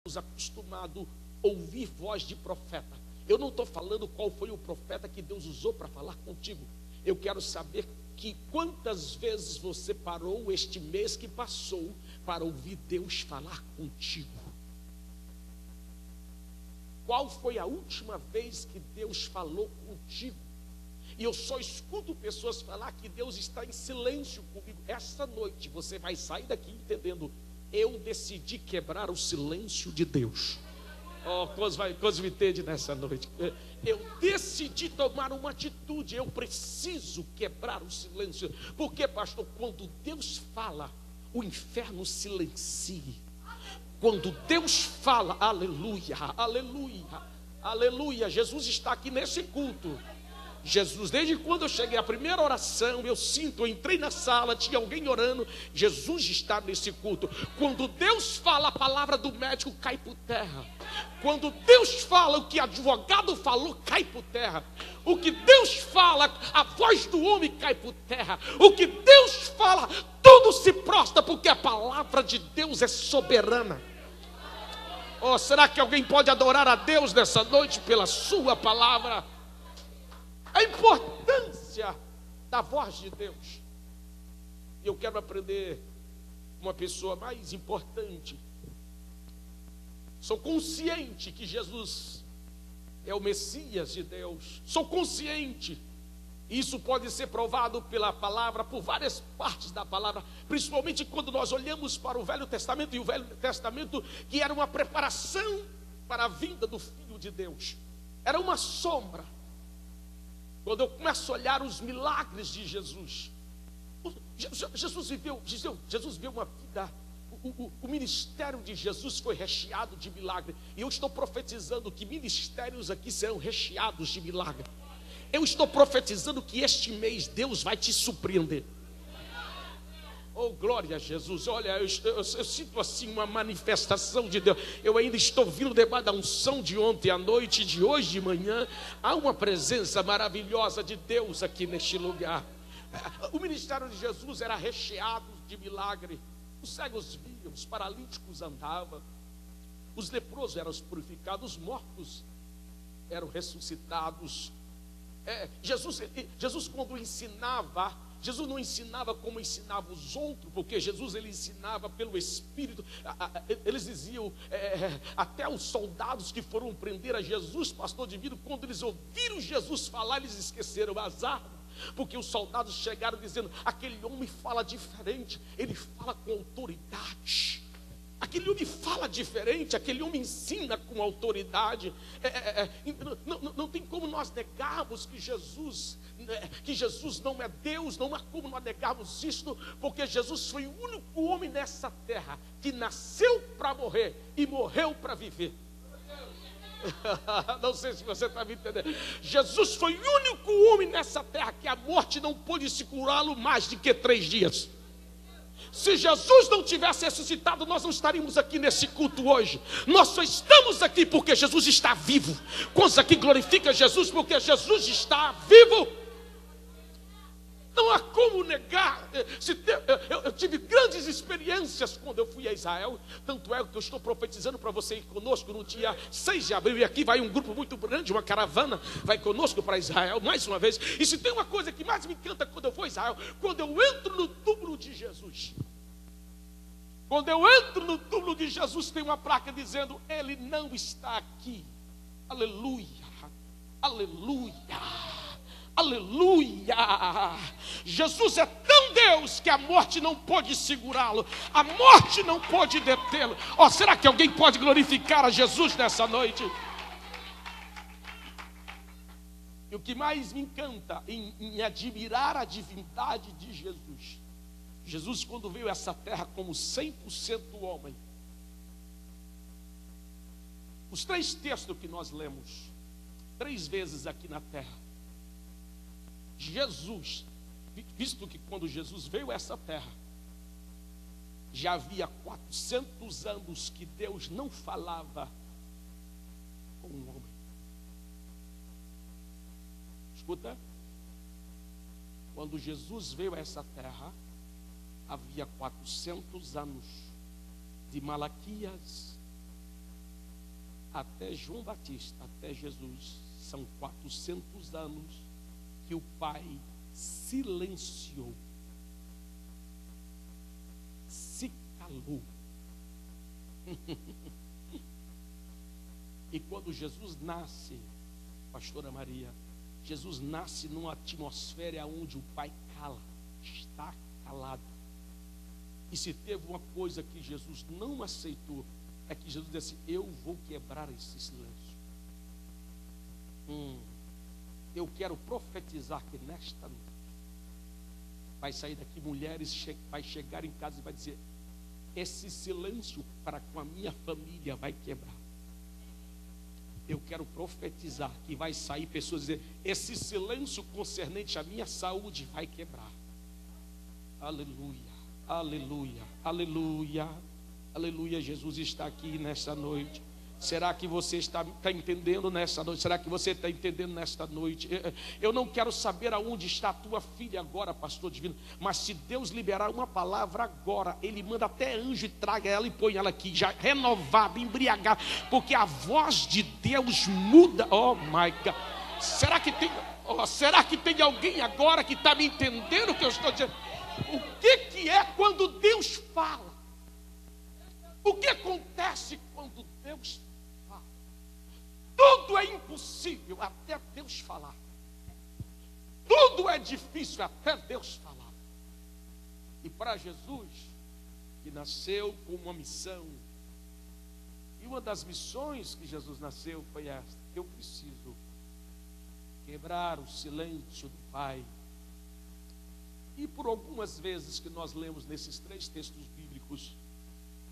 acostumado a ouvir voz de profeta. Eu não estou falando qual foi o profeta que Deus usou para falar contigo. Eu quero saber que quantas vezes você parou este mês que passou para ouvir Deus falar contigo. Qual foi a última vez que Deus falou contigo? E eu só escuto pessoas falar que Deus está em silêncio comigo. Essa noite você vai sair daqui entendendo: eu decidi quebrar o silêncio de Deus. Oh, quantos me entende nessa noite? Eu decidi tomar uma atitude. Eu preciso quebrar o silêncio. Porque, pastor, quando Deus fala, o inferno silencia. Quando Deus fala, aleluia, aleluia, aleluia. Jesus está aqui nesse culto. Jesus, desde quando eu cheguei à primeira oração, eu entrei na sala, tinha alguém orando. Jesus está nesse culto. Quando Deus fala, a palavra do médico cai por terra. Quando Deus fala, o que o advogado falou cai por terra. O que Deus fala, a voz do homem cai por terra. O que Deus fala, tudo se prostra, porque a palavra de Deus é soberana. Oh, será que alguém pode adorar a Deus nessa noite pela sua palavra? A importância da voz de Deus. Eu quero aprender uma pessoa mais importante. Sou consciente que Jesus é o Messias de Deus. Sou consciente. Isso pode ser provado pela palavra, por várias partes da palavra, principalmente quando nós olhamos para o Velho Testamento, e o Velho Testamento que era uma preparação para a vinda do Filho de Deus. Era uma sombra. Quando eu começo a olhar os milagres de Jesus, Jesus viveu uma vida, o ministério de Jesus foi recheado de milagre. E eu estou profetizando que ministérios aqui serão recheados de milagre. Eu estou profetizando que este mês Deus vai te surpreender. Oh, glória a Jesus. Olha, eu sinto assim uma manifestação de Deus. Eu ainda estou vindo debaixo da unção de ontem à noite, de hoje de manhã. Há uma presença maravilhosa de Deus aqui neste lugar. O ministério de Jesus era recheado de milagre. Os cegos viam, os paralíticos andavam, os leprosos eram purificados, os mortos eram ressuscitados. Jesus quando ensinava, Jesus não ensinava como ensinava os outros, porque Jesus ele ensinava pelo Espírito. Eles diziam, até os soldados que foram prender a Jesus, pastor Divino, quando eles ouviram Jesus falar, eles esqueceram as armas, porque os soldados chegaram dizendo: aquele homem fala diferente, ele fala com autoridade. Aquele homem fala diferente, aquele homem ensina com autoridade. Não tem como nós negarmos que Jesus não é Deus. Não há como nós negarmos isto, porque Jesus foi o único homem nessa terra que nasceu para morrer e morreu para viver. Não sei se você está me entendendo. Jesus foi o único homem nessa terra que a morte não pôde segurá-lo mais de que 3 dias. Se Jesus não tivesse ressuscitado, nós não estaríamos aqui nesse culto hoje. Nós só estamos aqui porque Jesus está vivo. Quantos aqui glorifica Jesus porque Jesus está vivo? Não há como negar. Eu tive grandes experiências quando eu fui a Israel. Tanto é que eu estou profetizando para você ir conosco no dia 6 de abril. E aqui vai um grupo muito grande, uma caravana, vai conosco para Israel mais uma vez. E se tem uma coisa que mais me encanta quando eu vou a Israel, quando eu entro no túmulo de Jesus. Quando eu entro no túmulo de Jesus, tem uma placa dizendo: ele não está aqui. Aleluia, aleluia. Aleluia! Jesus é tão Deus que a morte não pode segurá-lo, a morte não pode detê-lo. Oh, será que alguém pode glorificar a Jesus nessa noite? E o que mais me encanta em admirar a divindade de Jesus, Jesus quando veio a essa terra como 100% homem, os 3 textos que nós lemos 3 vezes aqui na terra, Jesus, visto que quando Jesus veio a essa terra, já havia 400 anos que Deus não falava com um homem. Escuta, quando Jesus veio a essa terra, havia 400 anos, de Malaquias até João Batista, até Jesus, são 400 anos que o Pai silenciou, se calou. E quando Jesus nasce, pastora Maria, Jesus nasce numa atmosfera onde o Pai cala, está calado. E se teve uma coisa que Jesus não aceitou, é que Jesus disse: eu vou quebrar esse silêncio. Eu quero profetizar que nesta noite vai sair daqui mulheres, vai chegar em casa e vai dizer: esse silêncio para com a minha família vai quebrar. Eu quero profetizar que vai sair pessoas dizer: esse silêncio concernente à minha saúde vai quebrar. Aleluia, aleluia, aleluia, aleluia. Jesus está aqui nesta noite. Será que você está entendendo nesta noite? Será que você está entendendo nesta noite? Eu não quero saber aonde está a tua filha agora, pastor divino, mas se Deus liberar uma palavra agora, Ele manda até anjo e traga ela e põe ela aqui, já renovada, embriagada, porque a voz de Deus muda. Oh my God! Será que tem alguém agora que está me entendendo o que eu estou dizendo? O que é quando Deus fala? O que acontece quando Deus fala? Tudo é impossível até Deus falar. Tudo é difícil até Deus falar. E para Jesus, que nasceu com uma missão, e uma das missões que Jesus nasceu foi esta: eu preciso quebrar o silêncio do Pai. E por algumas vezes que nós lemos nesses 3 textos bíblicos,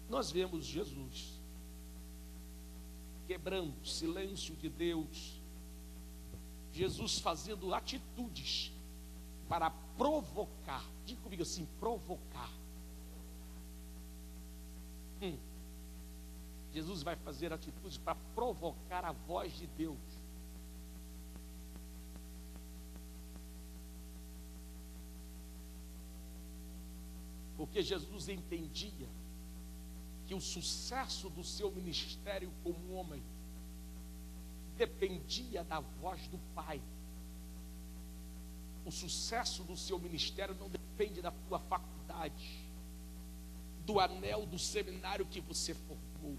nós vemos Jesus quebrando o silêncio de Deus, Jesus fazendo atitudes para provocar. Diga comigo assim: provocar. Jesus vai fazer atitudes para provocar a voz de Deus. Porque Jesus entendia que o sucesso do seu ministério como homem dependia da voz do Pai. O sucesso do seu ministério não depende da tua faculdade, do anel do seminário que você formou,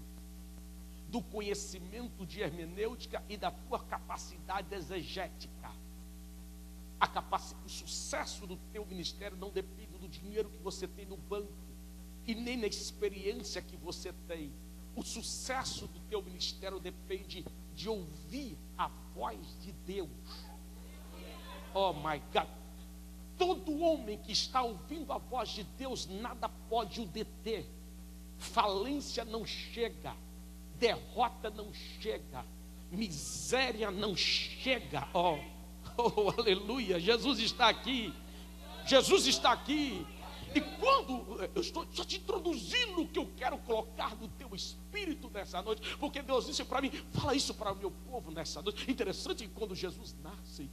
do conhecimento de hermenêutica e da tua capacidade exegética. O sucesso do teu ministério não depende do dinheiro que você tem no banco e nem na experiência que você tem. O sucesso do teu ministério depende de ouvir a voz de Deus. Oh my God! Todo homem que está ouvindo a voz de Deus, nada pode o deter. Falência não chega, derrota não chega, miséria não chega. Oh, aleluia! Jesus está aqui. Jesus está aqui. E quando eu estou só te introduzindo o que eu quero colocar no teu espírito nessa noite, porque Deus disse para mim: fala isso para o meu povo nessa noite. Interessante que quando Jesus nasce,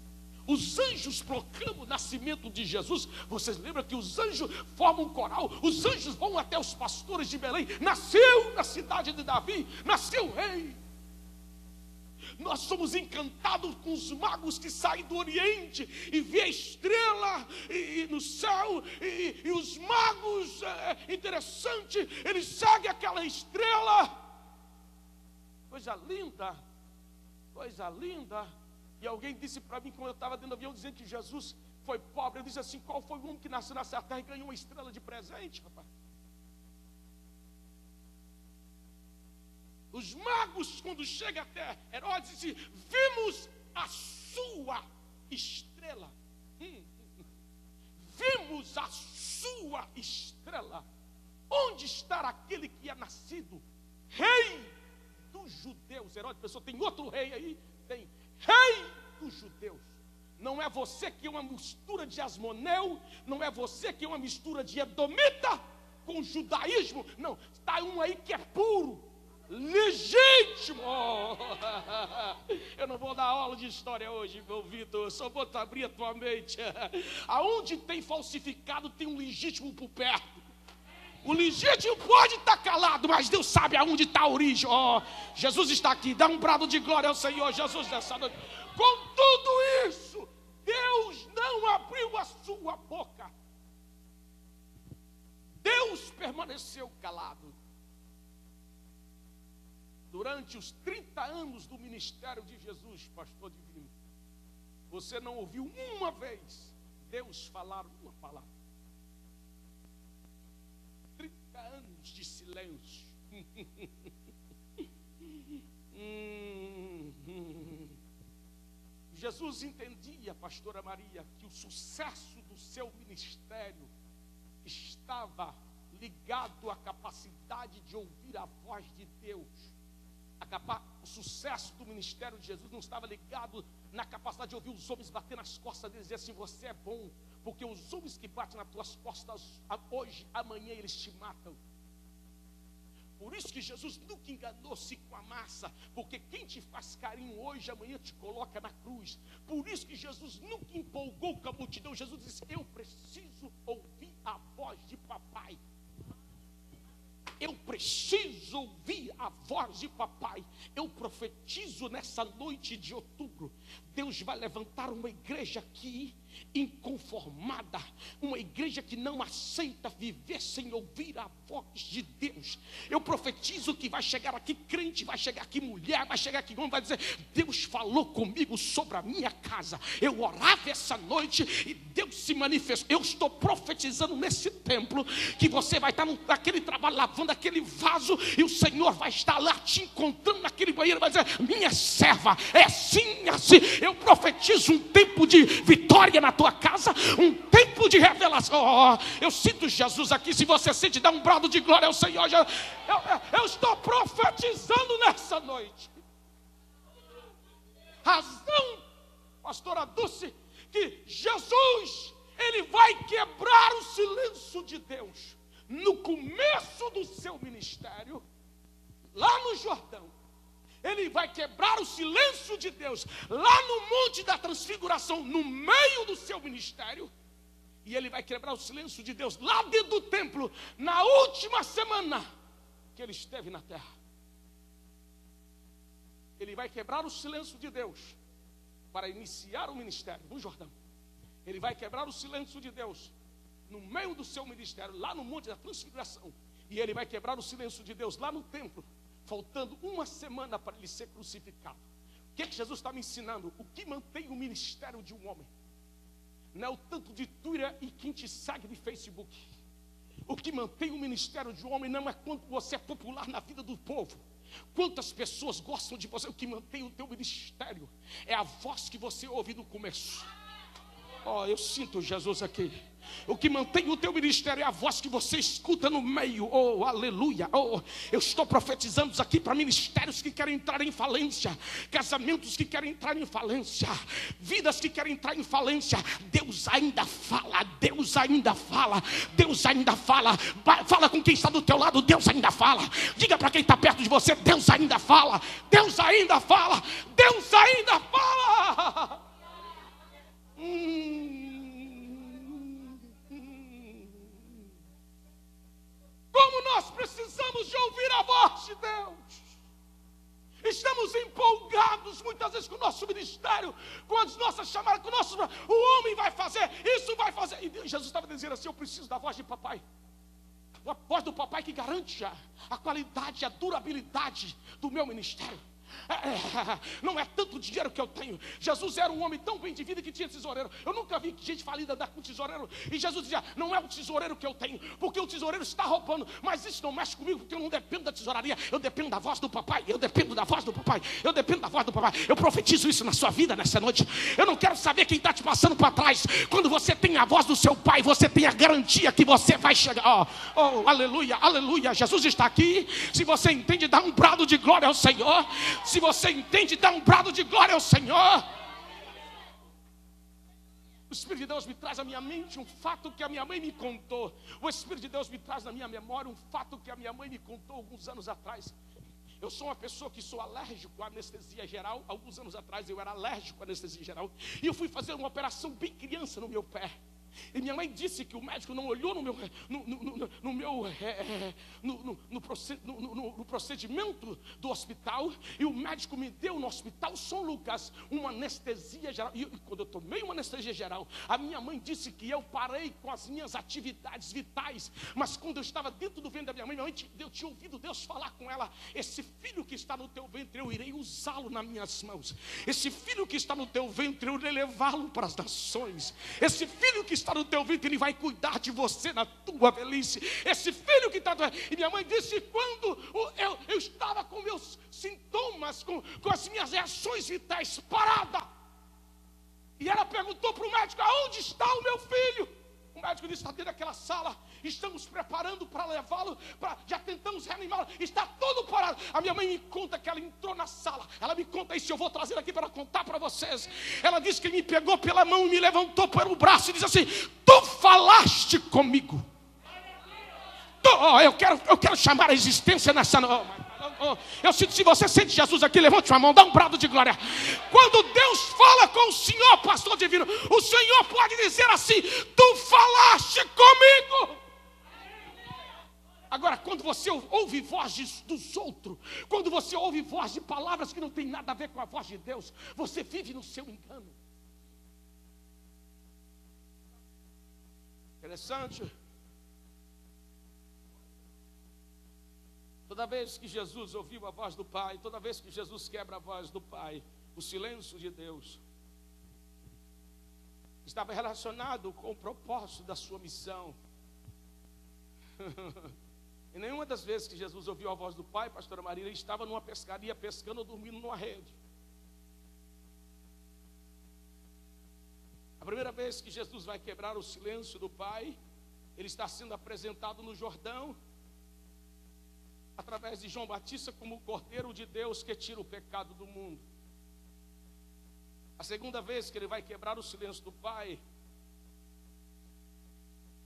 os anjos proclamam o nascimento de Jesus. Vocês lembram que os anjos formam um coral? Os anjos vão até os pastores de Belém. Nasceu na cidade de Davi, nasceu o rei. Nós somos encantados com os magos que saem do Oriente e vê a estrela no céu, e os magos, interessante, eles seguem aquela estrela. Coisa linda, coisa linda. E alguém disse para mim, quando eu estava dentro do avião, dizendo que Jesus foi pobre, eu disse assim: qual foi o homem que nasceu nessa terra e ganhou uma estrela de presente, rapaz? Os magos, quando chegam até Herodes, dizem: vimos a sua estrela. Vimos a sua estrela. Onde está aquele que é nascido? Rei dos judeus. Herodes pensou: tem outro rei aí? Tem. Rei dos judeus. Não é você que é uma mistura de Asmoneu, não é você que é uma mistura de Edomita com judaísmo. Não, está um aí que é puro, legítimo. Eu não vou dar aula de história hoje, meu Vitor, eu só vou abrir a tua mente. Aonde tem falsificado, tem um legítimo por perto. O legítimo pode estar calado, mas Deus sabe aonde está a origem. Oh, Jesus está aqui, dá um brado de glória ao Senhor Jesus nessa noite. Com tudo isso, Deus não abriu a sua boca. Deus permaneceu calado. Durante os 30 anos do ministério de Jesus, pastor divino, você não ouviu uma vez Deus falar uma palavra. 30 anos de silêncio. Jesus entendia, pastora Maria, que o sucesso do seu ministério estava ligado à capacidade de ouvir a voz de Deus. O sucesso do ministério de Jesus não estava ligado na capacidade de ouvir os homens bater nas costas deles e dizer assim: você é bom, porque os homens que batem nas tuas costas hoje, amanhã eles te matam. Por isso que Jesus nunca enganou-se com a massa, porque quem te faz carinho hoje, amanhã te coloca na cruz. Por isso que Jesus nunca empolgou com a multidão. Jesus disse: eu preciso ouvir a voz de papai. Eu preciso ouvir a voz de papai. Eu profetizo nessa noite de outubro, Deus vai levantar uma igreja aqui inconformada, uma igreja que não aceita viver sem ouvir a voz de Deus. Eu profetizo que vai chegar aqui crente, vai chegar aqui mulher, vai chegar aqui homem, vai dizer: Deus falou comigo sobre a minha casa. Eu orava essa noite e Deus se manifestou. Eu estou profetizando nesse templo que você vai estar naquele trabalho, lavando aquele vaso, e o Senhor vai estar lá te encontrando naquele banheiro, vai dizer: minha serva, é assim, assim. Eu profetizo um tempo de vitória na tua casa, um tempo de revelação. Eu sinto Jesus aqui. Se você sente, dá um brado de glória ao Senhor. Eu estou profetizando nessa noite. Razão, pastora Dulce, que Jesus, ele vai quebrar o silêncio de Deus no começo do seu ministério, lá no Jordão. Ele vai quebrar o silêncio de Deus lá no Monte da Transfiguração, no meio do seu ministério. E ele vai quebrar o silêncio de Deus lá dentro do templo, na última semana que ele esteve na terra. Ele vai quebrar o silêncio de Deus para iniciar o ministério no Jordão. Ele vai quebrar o silêncio de Deus no meio do seu ministério, lá no Monte da Transfiguração. E ele vai quebrar o silêncio de Deus lá no templo, faltando uma semana para ele ser crucificado. O que Jesus está me ensinando? O que mantém o ministério de um homem não é o tanto de Twitter e quem te segue de Facebook. O que mantém o ministério de um homem não é quanto você é popular na vida do povo, quantas pessoas gostam de você. O que mantém o teu ministério é a voz que você ouve no começo. Eu sinto Jesus aqui. O que mantém o teu ministério é a voz que você escuta no meio. Aleluia. Eu estou profetizando aqui para ministérios que querem entrar em falência, casamentos que querem entrar em falência, vidas que querem entrar em falência. Deus ainda fala, Deus ainda fala, Deus ainda fala. Fala com quem está do teu lado: Deus ainda fala. Diga para quem está perto de você: Deus ainda fala, Deus ainda fala, Deus ainda fala. Como nós precisamos de ouvir a voz de Deus. Estamos empolgados muitas vezes com o nosso ministério, com as nossas chamadas, com o nosso... O homem vai fazer, isso vai fazer. E Jesus estava dizendo assim: eu preciso da voz de papai. A voz do papai que garante a qualidade, a durabilidade do meu ministério. Não é tanto dinheiro que eu tenho. Jesus era um homem tão bem de vida que tinha tesoureiro. Eu nunca vi gente falida andar com tesoureiro. E Jesus dizia: não é o tesoureiro que eu tenho, porque o tesoureiro está roubando. Mas isso não mexe comigo, porque eu não dependo da tesouraria. Eu dependo da voz do papai. Eu dependo da voz do papai. Eu dependo da voz do papai. Eu profetizo isso na sua vida nessa noite. Eu não quero saber quem está te passando para trás. Quando você tem a voz do seu pai, você tem a garantia que você vai chegar. Aleluia, aleluia. Jesus está aqui. Se você entende, dá um brado de glória ao Senhor. Se você entende, dá um brado de glória ao Senhor. O Espírito de Deus me traz à minha mente um fato que a minha mãe me contou. O Espírito de Deus me traz na minha memória um fato que a minha mãe me contou alguns anos atrás. Eu sou uma pessoa que sou alérgico à anestesia geral. Alguns anos atrás eu era alérgico à anestesia geral. E eu fui fazer uma operação bem criança no meu pé. E minha mãe disse que o médico não olhou no procedimento do hospital. E o médico me deu no hospital São Lucas uma anestesia geral. E quando eu tomei uma anestesia geral, a minha mãe disse que eu parei com as minhas atividades vitais. Mas quando eu estava dentro do ventre da minha mãe, eu tinha ouvido Deus falar com ela: esse filho que está no teu ventre, eu irei usá-lo nas minhas mãos. Esse filho que está no teu ventre, eu irei levá-lo para as nações. Esse filho que está no teu ventre, ele vai cuidar de você na tua velhice. Esse filho que está... E minha mãe disse: quando eu estava com meus sintomas, com as minhas reações vitais paradas, e ela perguntou para o médico: aonde está o meu filho? O médico disse: está dentro daquela sala, estamos preparando para levá-lo, já tentamos reanimá-lo, está todo parado. A minha mãe me conta que ela entrou na sala, ela me conta isso, eu vou trazer aqui para contar para vocês. Ela disse que ele me pegou pela mão e me levantou pelo braço e disse assim: tu falaste comigo. Eu quero chamar a existência nessa noite. Eu sinto, se você sente Jesus aqui, levante uma mão, dá um brado de glória. Quando Deus fala com o Senhor, pastor divino, o Senhor pode dizer assim: tu falaste comigo. Agora, quando você ouve vozes dos outros, quando você ouve voz de palavras que não tem nada a ver com a voz de Deus, você vive no seu engano. Interessante. Toda vez que Jesus ouviu a voz do Pai, toda vez que Jesus quebra a voz do Pai, o silêncio de Deus estava relacionado com o propósito da sua missão. E nenhuma das vezes que Jesus ouviu a voz do Pai, pastora Maria, ele estava numa pescaria pescando ou dormindo numa rede. A primeira vez que Jesus vai quebrar o silêncio do Pai, ele está sendo apresentado no Jordão, através de João Batista, como o Cordeiro de Deus que tira o pecado do mundo. A segunda vez que ele vai quebrar o silêncio do Pai,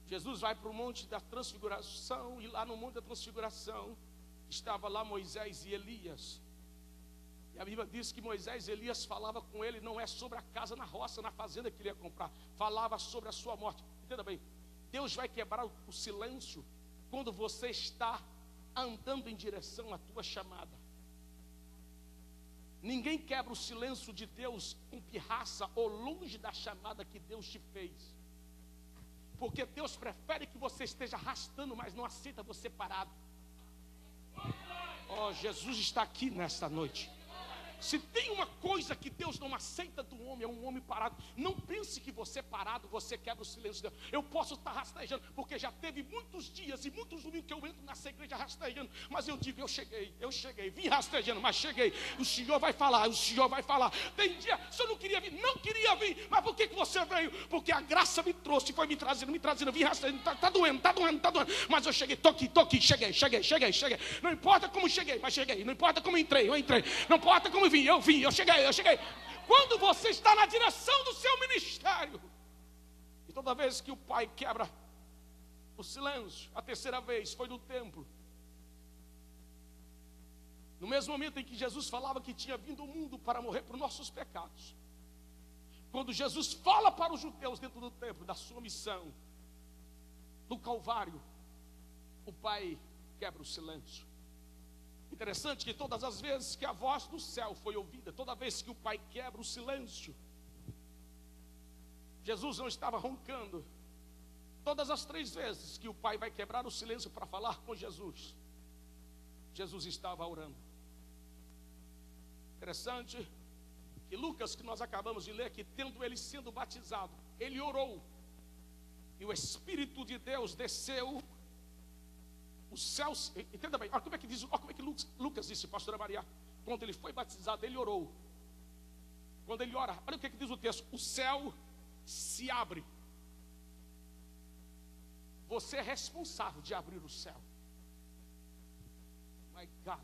Jesus vai para o Monte da Transfiguração, e lá no Monte da Transfiguração estava lá Moisés e Elias. E a Bíblia diz que Moisés e Elias falavam com ele, não é sobre a casa na roça, na fazenda que ele ia comprar, falava sobre a sua morte. Entenda bem, Deus vai quebrar o silêncio quando você está andando em direção à tua chamada. Ninguém quebra o silêncio de Deus com pirraça ou longe da chamada que Deus te fez. Porque Deus prefere que você esteja arrastando, mas não aceita você parado. Oh, Jesus está aqui nesta noite. Se tem uma coisa que Deus não aceita do homem, é um homem parado. Não pense que você parado, você quebra o silêncio de Deus. Eu posso estar rastejando, porque já teve muitos dias e muitos domingos que eu entro nessa igreja rastejando, mas eu digo: eu cheguei, vim rastejando, mas cheguei. O Senhor vai falar, o Senhor vai falar. Tem dia, se eu não queria vir, mas por que você veio? Porque a graça me trouxe, foi me trazendo, vim rastejando, tá doendo, mas eu cheguei, tô aqui, cheguei. Não importa como cheguei, mas cheguei. Não importa como entrei, eu entrei. Não importa como eu cheguei. Quando você está na direção do seu ministério, e toda vez que o Pai quebra o silêncio, a terceira vez foi no templo, no mesmo momento em que Jesus falava que tinha vindo ao mundo para morrer por nossos pecados. Quando Jesus fala para os judeus dentro do templo da sua missão, no Calvário, o Pai quebra o silêncio. Interessante que todas as vezes que a voz do céu foi ouvida, toda vez que o Pai quebra o silêncio, Jesus não estava roncando. Todas as 3 vezes que o Pai vai quebrar o silêncio para falar com Jesus, Jesus estava orando. Interessante que Lucas, que nós acabamos de ler, que tendo ele sendo batizado, ele orou, e o Espírito de Deus desceu. Os céus, entenda bem, olha como é que Lucas disse, pastora Maria, quando ele foi batizado, ele orou. Quando ele ora, olha o que diz o texto: o céu se abre. Você é responsável de abrir o céu. My God,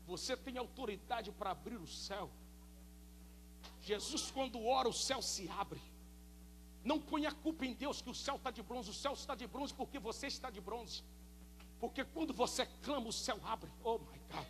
você tem autoridade para abrir o céu. Jesus, quando ora, o céu se abre. Não ponha a culpa em Deus que o céu está de bronze. O céu está de bronze porque você está de bronze. Porque quando você clama, o céu abre. Oh my God.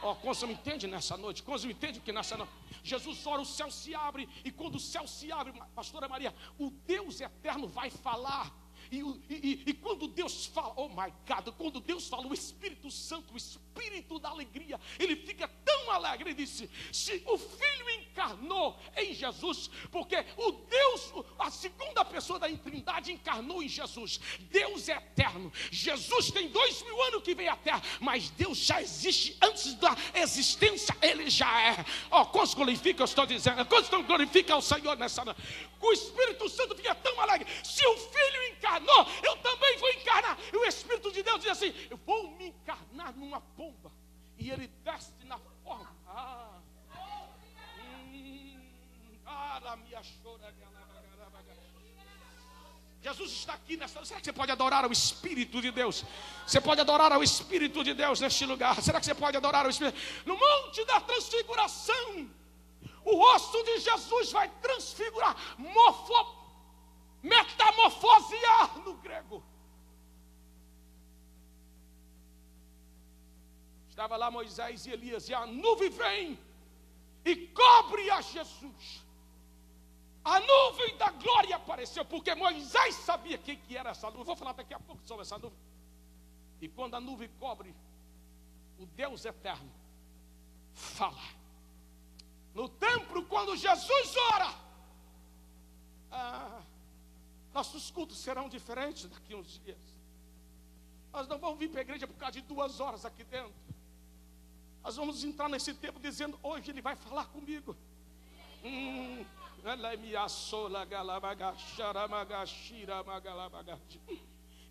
Quantos me entende nessa noite? Quantos me entende que nessa noite Jesus ora, o céu se abre, e quando o céu se abre, pastora Maria, o Deus eterno vai falar. E quando Deus fala, oh my God, quando Deus fala, o Espírito Santo, o Espírito da alegria, ele fica tão alegre. Ele disse: se o Filho encarnou em Jesus, porque o Deus, a segunda pessoa da Trindade, encarnou em Jesus. Deus é eterno. Jesus tem 2000 anos que veio à terra, mas Deus já existe antes da existência, ele já é. Quantos glorificam, eu estou dizendo, quantos glorificam ao Senhor nessa noite? O Espírito Santo fica tão alegre. Se o Filho encarnou, eu também vou encarnar. E o Espírito de Deus diz assim: eu vou me encarnar numa pomba. E ele desce na forma. Jesus está aqui nessa. Será que você pode adorar ao Espírito de Deus? Você pode adorar ao Espírito de Deus neste lugar? Será que você pode adorar ao Espírito? No monte da transfiguração, o rosto de Jesus vai transfigurar, metamorfosear no grego. Estava lá Moisés e Elias, e a nuvem vem e cobre a Jesus. A nuvem da glória apareceu, porque Moisés sabia quem que era essa nuvem. Vou falar daqui a pouco sobre essa nuvem. E quando a nuvem cobre, o Deus eterno fala. No templo, quando Jesus ora, nossos cultos serão diferentes daqui a uns dias. Nós não vamos vir para a igreja por causa de 2 horas aqui dentro. Nós vamos entrar nesse tempo dizendo: hoje ele vai falar comigo. E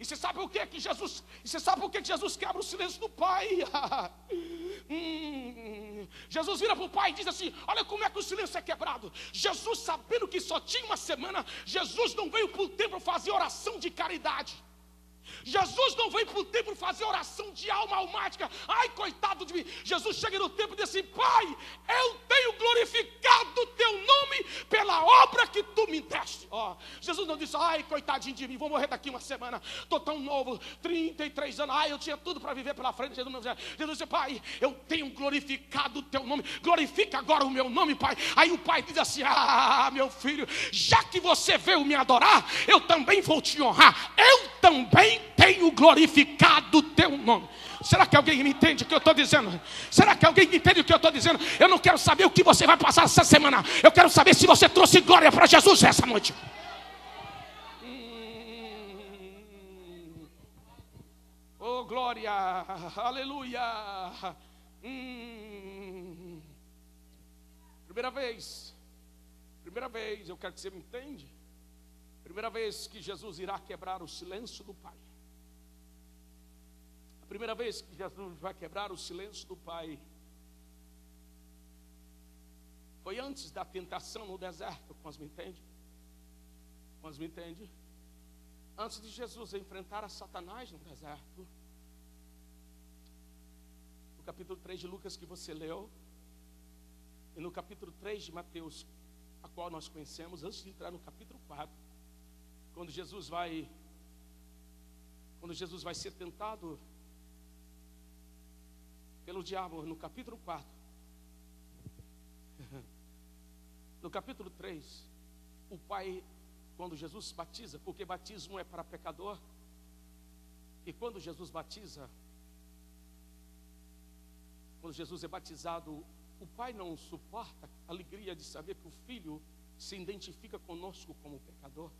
você sabe por que Jesus? Você sabe por que Jesus quebra o silêncio do Pai? Jesus vira para o Pai e diz assim: olha como é que o silêncio é quebrado. Jesus, sabendo que só tinha uma semana, Jesus não veio para o templo fazer oração de caridade. Jesus não veio para o templo fazer oração de alma almática. Ai, coitado de mim. Jesus chega no templo e diz assim: Pai, eu tenho glorificado o teu nome pela obra que tu me deste. Jesus não disse: ai, coitadinho de mim, vou morrer daqui uma semana, estou tão novo, 33 anos, eu tinha tudo para viver pela frente. Jesus disse: Pai, eu tenho glorificado o teu nome, glorifica agora o meu nome, Pai. Aí o Pai diz assim: meu filho, já que você veio me adorar, eu também vou te honrar. Eu também tenho glorificado o teu nome. Será que alguém me entende o que eu estou dizendo? Será que alguém entende o que eu estou dizendo? Eu não quero saber o que você vai passar essa semana. Eu quero saber se você trouxe glória para Jesus essa noite. Oh, glória, aleluia. Primeira vez, eu quero que você me entenda. Primeira vez que Jesus irá quebrar o silêncio do Pai. A primeira vez que Jesus vai quebrar o silêncio do Pai foi antes da tentação no deserto. Quantos me entendem? Quantos me entendem? Antes de Jesus enfrentar a Satanás no deserto. No capítulo 3 de Lucas que você leu, e no capítulo 3 de Mateus, a qual nós conhecemos, antes de entrar no capítulo 4, quando Jesus vai ser tentado pelo diabo no capítulo 4. No capítulo 3, o Pai, quando Jesus batiza, porque batismo é para pecador, e quando Jesus batiza, quando Jesus é batizado, o Pai não suporta a alegria de saber que o Filho se identifica conosco como pecador.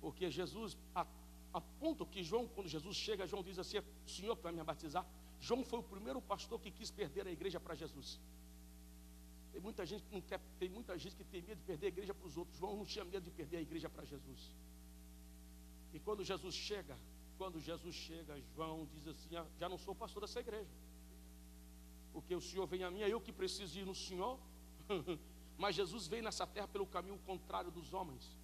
Porque Jesus, a ponto que João, quando Jesus chega, João diz assim: o Senhor que vai me batizar. João foi o primeiro pastor que quis perder a igreja para Jesus. Tem muita gente que não quer, tem muita gente que tem medo de perder a igreja para os outros. João não tinha medo de perder a igreja para Jesus. E quando Jesus chega, João diz assim: já não sou pastor dessa igreja, porque o Senhor vem a mim, é eu que preciso ir no Senhor. Mas Jesus veio nessa terra pelo caminho contrário dos homens.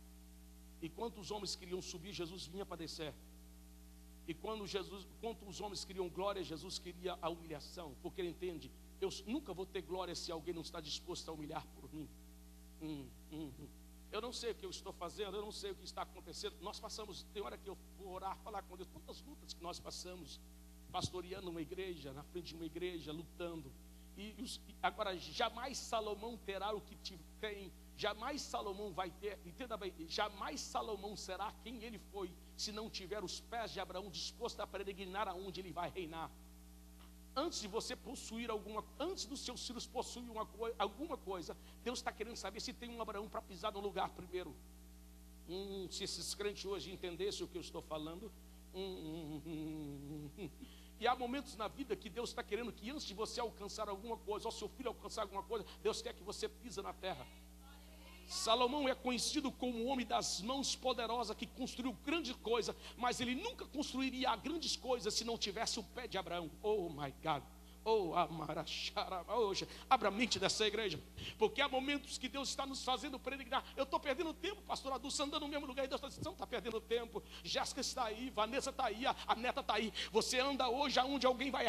E quando os homens queriam subir, Jesus vinha para descer. E quando os homens queriam glória, Jesus queria a humilhação. Porque ele entende: eu nunca vou ter glória se alguém não está disposto a humilhar por mim. Eu não sei o que eu estou fazendo, eu não sei o que está acontecendo. Nós passamos, tem hora que eu vou orar, falar com Deus, tantas lutas que nós passamos. pastoreando uma igreja, na frente de uma igreja, lutando. Agora, jamais Salomão terá o que tem, jamais Salomão vai ter, entenda bem, jamais Salomão será quem ele foi, se não tiver os pés de Abraão disposto a peregrinar aonde ele vai reinar. Antes de você possuir antes dos seus filhos possuírem alguma coisa, Deus está querendo saber se tem um Abraão para pisar no lugar primeiro. Se esses crentes hoje entendessem o que eu estou falando. E há momentos na vida que Deus está querendo que antes de você alcançar alguma coisa, ou seu filho alcançar alguma coisa, Deus quer que você pisa na terra. Salomão é conhecido como o homem das mãos poderosas que construiu grande coisa, mas ele nunca construiria grandes coisas se não tivesse o pé de Abraão. Oh my God. Oh, amarachara, hoje, abra a mente dessa igreja, porque há momentos que Deus está nos fazendo peregrinar. Eu estou perdendo tempo, pastor Adulce, andando no mesmo lugar, e Deus está dizendo, você não está perdendo tempo. Jéssica está aí, Vanessa está aí, a neta está aí. Você anda hoje aonde alguém vai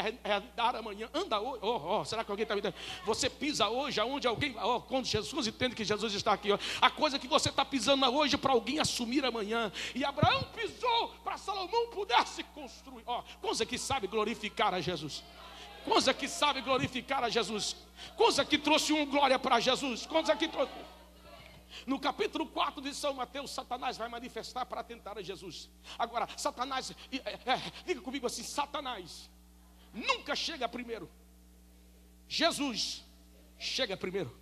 dar amanhã. Anda hoje, será que alguém está me entendendo? Você pisa hoje aonde alguém vai, quando Jesus entende que Jesus está aqui, a coisa que você está pisando hoje para alguém assumir amanhã. E Abraão pisou para Salomão pudesse construir. Coisa que sabe glorificar a Jesus. Coisa que sabe glorificar a Jesus. Coisa que trouxe glória para Jesus. Coisa que trouxe. No capítulo 4 de São Mateus, Satanás vai manifestar para tentar a Jesus. Agora, Satanás, diga comigo assim, Satanás nunca chega primeiro. Jesus chega primeiro.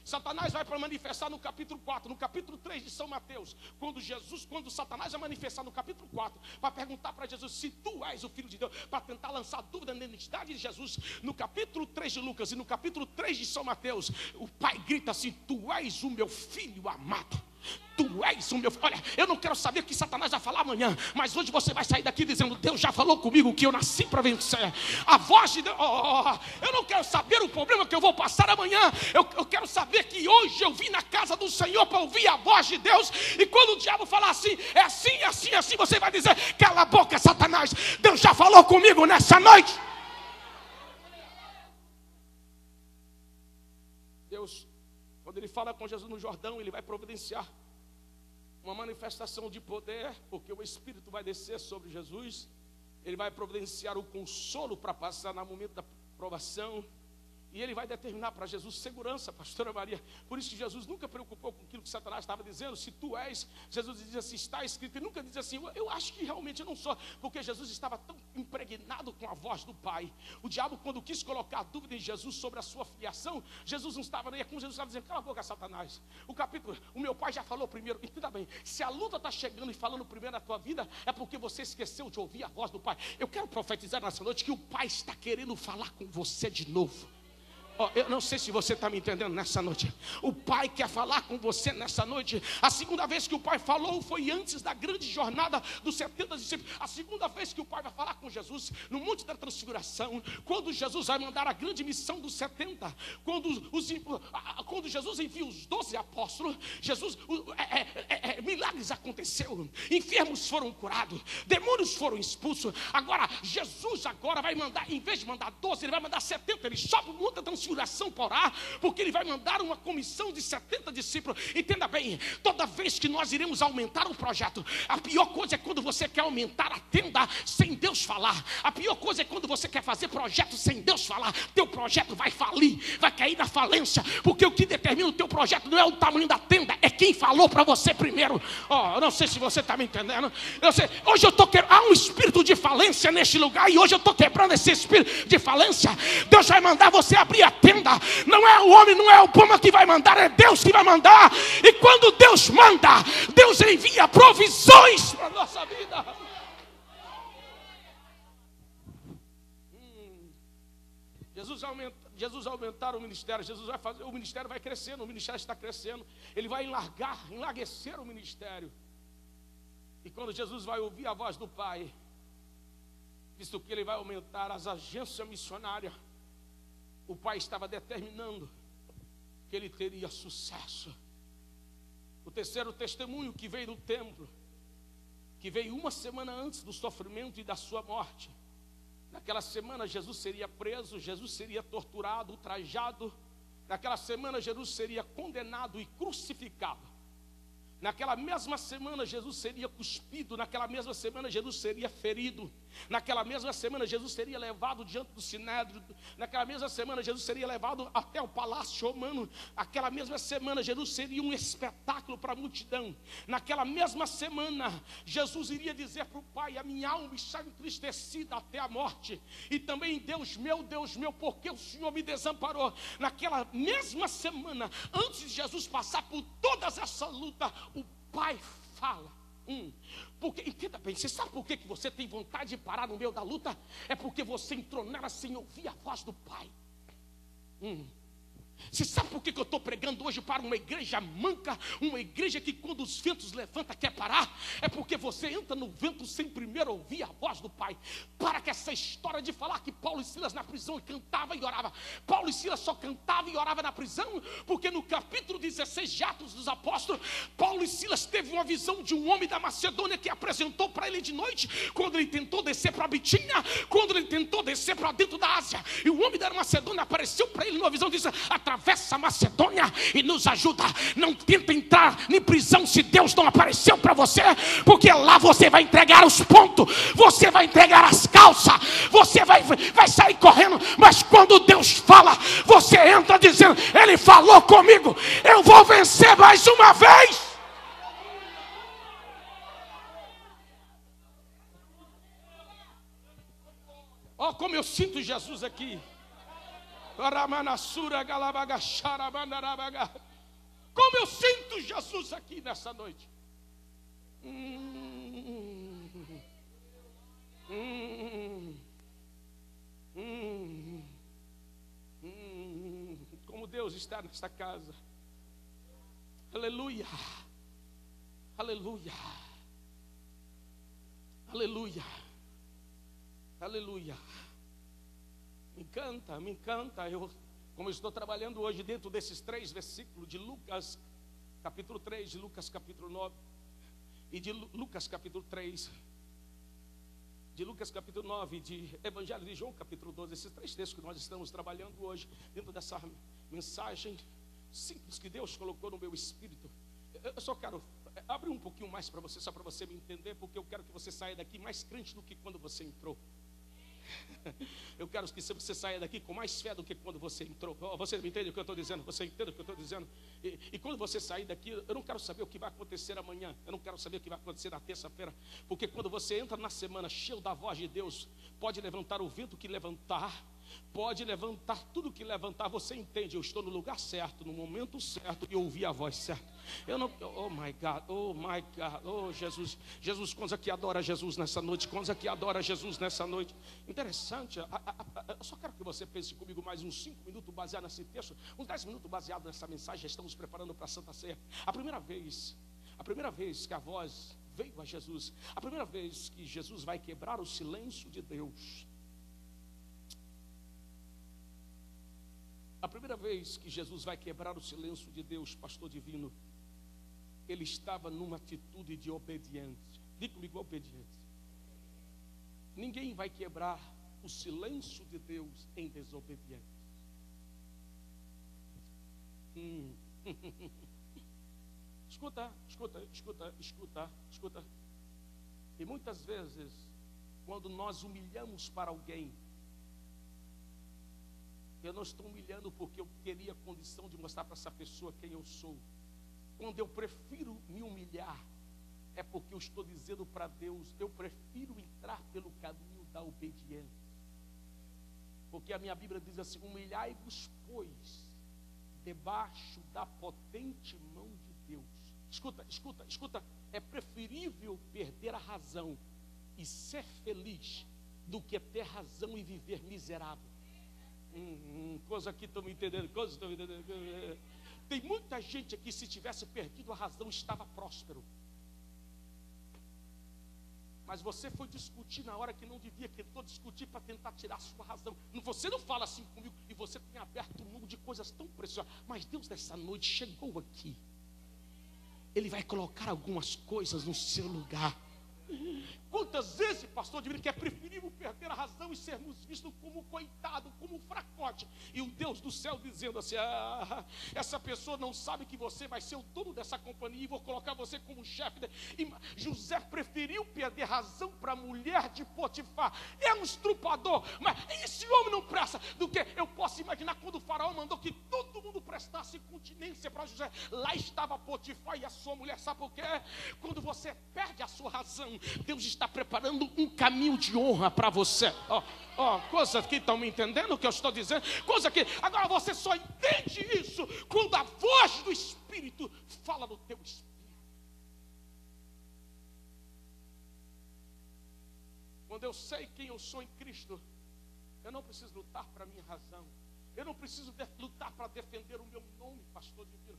Satanás vai para manifestar no capítulo 4, no capítulo 3 de São Mateus, quando Satanás vai manifestar no capítulo 4, para perguntar para Jesus se tu és o Filho de Deus, para tentar lançar dúvida na identidade de Jesus. No capítulo 3 de Lucas e no capítulo 3 de São Mateus, o pai grita assim, tu és o meu filho amado. Tu és o meu filho. Olha, eu não quero saber o que Satanás vai falar amanhã, mas hoje você vai sair daqui dizendo, Deus já falou comigo que eu nasci para vencer. A voz de Deus, eu não quero saber o problema que eu vou passar amanhã. Eu quero saber que hoje eu vim na casa do Senhor para ouvir a voz de Deus. E quando o diabo falar assim, é assim, é assim, é assim, você vai dizer, cala a boca, Satanás, Deus já falou comigo nessa noite. Deus, quando ele fala com Jesus no Jordão, ele vai providenciar uma manifestação de poder, porque o Espírito vai descer sobre Jesus. Ele vai providenciar o consolo para passar no momento da provação. E ele vai determinar para Jesus segurança, pastora Maria. Por isso que Jesus nunca preocupou com aquilo que Satanás estava dizendo. Se tu és, Jesus dizia assim, está escrito. E nunca dizia assim, eu acho que realmente eu não sou. Porque Jesus estava tão impregnado com a voz do Pai. O diabo, quando quis colocar dúvida em Jesus sobre a sua filiação, Jesus não estava nem com Jesus, estava dizendo, cala a boca, Satanás. O meu Pai já falou primeiro. Entenda bem, se a luta está chegando e falando primeiro na tua vida, é porque você esqueceu de ouvir a voz do Pai. Eu quero profetizar nessa noite que o Pai está querendo falar com você de novo. Eu não sei se você está me entendendo nessa noite. O Pai quer falar com você nessa noite. A segunda vez que o Pai falou foi antes da grande jornada dos 70 discípulos. A segunda vez que o Pai vai falar com Jesus no Monte da Transfiguração, quando Jesus vai mandar a grande missão dos 70, quando Jesus envia os 12 apóstolos, milagres aconteceram, enfermos foram curados, demônios foram expulsos. Agora Jesus vai mandar, em vez de mandar 12, ele vai mandar 70. Ele sobe o Monte da Transfiguração para orar, porque ele vai mandar uma comissão de 70 discípulos. Entenda bem, toda vez que nós iremos aumentar um projeto, a pior coisa é quando você quer aumentar a tenda sem Deus falar. A pior coisa é quando você quer fazer projeto sem Deus falar. Teu projeto vai falir, vai cair na falência, porque o que determina o teu projeto não é o tamanho da tenda, é quem falou para você primeiro. Eu não sei se você está me entendendo. Hoje eu estou quebrando, há um espírito de falência neste lugar, e hoje eu estou quebrando esse espírito de falência. Deus vai mandar você abrir a tenda. Não é o homem, não é o puma que vai mandar, é Deus que vai mandar. E quando Deus manda, Deus envia provisões para a nossa vida. Jesus aumentar o ministério. O ministério vai crescendo, o ministério está crescendo. Ele vai enlarguecer o ministério. E quando Jesus vai ouvir a voz do Pai, visto que ele vai aumentar as agências missionárias, o Pai estava determinando que ele teria sucesso. O terceiro testemunho que veio do templo, que veio uma semana antes do sofrimento e da sua morte. Naquela semana Jesus seria preso, Jesus seria torturado, ultrajado. Naquela semana Jesus seria condenado e crucificado. Naquela mesma semana Jesus seria cuspido. Naquela mesma semana Jesus seria ferido. Naquela mesma semana, Jesus seria levado diante do Sinédrio. Naquela mesma semana, Jesus seria levado até o palácio romano. Naquela mesma semana, Jesus seria um espetáculo para a multidão. Naquela mesma semana, Jesus iria dizer para o Pai: a minha alma está entristecida até a morte. E também, Deus meu, por que o Senhor me desamparou? Naquela mesma semana, antes de Jesus passar por todas essa luta, o Pai fala. Porque, entenda bem, você sabe por que você tem vontade de parar no meio da luta? É porque você entrou nela sem ouvir a voz do Pai. Você sabe por que eu estou pregando hoje para uma igreja manca? Uma igreja que quando os ventos levantam quer parar? É porque você entra no vento sem primeiro ouvir a voz do Pai. Para que essa história de falar que Paulo e Silas na prisão cantava e orava. Paulo e Silas só cantava e orava na prisão porque no capítulo 16 de Atos dos Apóstolos, Paulo e Silas teve uma visão de um homem da Macedônia que apresentou para ele de noite, quando ele tentou descer para a Bitínia, quando ele tentou descer para dentro da Ásia. E o homem da Macedônia apareceu para ele numa visão e disse: atravessa a Macedônia e nos ajuda. Não tenta entrar em prisão se Deus não apareceu para você, porque lá você vai entregar os pontos, você vai entregar as calças, você vai sair correndo. Mas quando Deus fala, você entra dizendo: Ele falou comigo, eu vou vencer mais uma vez. Ó, como eu sinto Jesus aqui. Como eu sinto Jesus aqui nessa noite. Como Deus está nesta casa. Aleluia. Aleluia. Aleluia. Aleluia. Me encanta. Como eu estou trabalhando hoje dentro desses 3 versículos de Lucas capítulo 3, de Lucas capítulo 9 e de Lucas capítulo 3, de Lucas capítulo 9, de Evangelho de João capítulo 12, esses 3 textos que nós estamos trabalhando hoje dentro dessa mensagem simples que Deus colocou no meu espírito. Eu só quero abrir um pouquinho mais para você, só para você me entender, porque eu quero que você saia daqui mais crente do que quando você entrou. Eu quero que você saia daqui com mais fé do que quando você entrou. Você me entende o que eu estou dizendo? Você entende o que eu estou dizendo? E quando você sair daqui, eu não quero saber o que vai acontecer amanhã. Eu não quero saber o que vai acontecer na terça-feira. Porque quando você entra na semana cheio da voz de Deus, pode levantar o vento que levantar, pode levantar tudo que levantar. Você entende? Eu estou no lugar certo, no momento certo, e ouvi a voz certa. Eu não, oh my God, oh Jesus. Jesus, quantos aqui adora Jesus nessa noite? Quantos aqui adora Jesus nessa noite? Interessante. Eu só quero que você pense comigo mais uns 5 minutos baseado nesse texto, uns 10 minutos baseado nessa mensagem. Já estamos preparando para a Santa Ceia. A primeira vez que a voz veio a Jesus, a primeira vez que Jesus vai quebrar o silêncio de Deus, a primeira vez que Jesus vai quebrar o silêncio de Deus, pastor divino, ele estava numa atitude de obediência. Diga comigo, obediência. Ninguém vai quebrar o silêncio de Deus em desobediência. Escuta. E muitas vezes, quando nós humilhamos para alguém, eu não estou humilhando porque eu queria condição de mostrar para essa pessoa quem eu sou. Quando eu prefiro me humilhar, é porque eu estou dizendo para Deus: eu prefiro entrar pelo caminho da obediência. Porque a minha Bíblia diz assim: humilhai-vos, pois, debaixo da potente mão de Deus. Escuta. É preferível perder a razão e ser feliz do que ter razão e viver miserável. Coisa que estão me entendendo, Tem muita gente aqui, se tivesse perdido a razão, estava próspero. Mas você foi discutir na hora que não devia, que tentou discutir para tentar tirar a sua razão. Você não fala assim comigo, e você tem aberto mão de coisas tão preciosas. Mas Deus nessa noite chegou aqui. Ele vai colocar algumas coisas no seu lugar. Quantas vezes, pastor, que é preferível perder a razão e sermos vistos como coitado, como fracote, e e o Deus do céu dizendo assim: essa pessoa não sabe que você vai ser o dono dessa companhia e vou colocar você como chefe. E José preferiu perder razão para a mulher de Potifar. É um estrupador, mas esse homem não presta. Do que eu posso imaginar quando o faraó mandou que todo mundo prestasse continência para José. Lá estava Potifar e a sua mulher. Sabe por quê? Quando você perde a sua razão, Deus está preparando um caminho de honra para você. Coisa que estão me entendendo o que eu estou dizendo? Coisa que agora você só entende isso quando a voz do Espírito fala no teu espírito. Quando eu sei quem eu sou em Cristo, eu não preciso lutar para a minha razão. Eu não preciso lutar para defender o meu nome, pastor divino.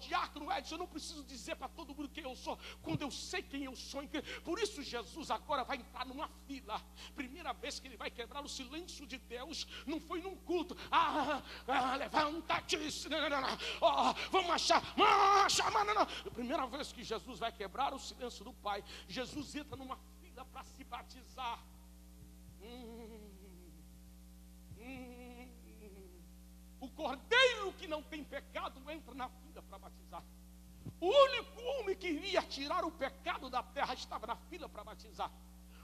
Diácono Edson, eu não preciso dizer para todo mundo quem eu sou, quando eu sei quem eu sou em Cristo. Por isso Jesus agora vai entrar numa fila. Primeira vez que ele vai quebrar o silêncio de Deus, não foi num culto. Levanta-te, vamos achar. Primeira vez que Jesus vai quebrar o silêncio do Pai, Jesus entra numa fila para se batizar. O cordeiro que não tem pecado entra na fila para batizar. O único homem que iria tirar o pecado da terra estava na fila para batizar.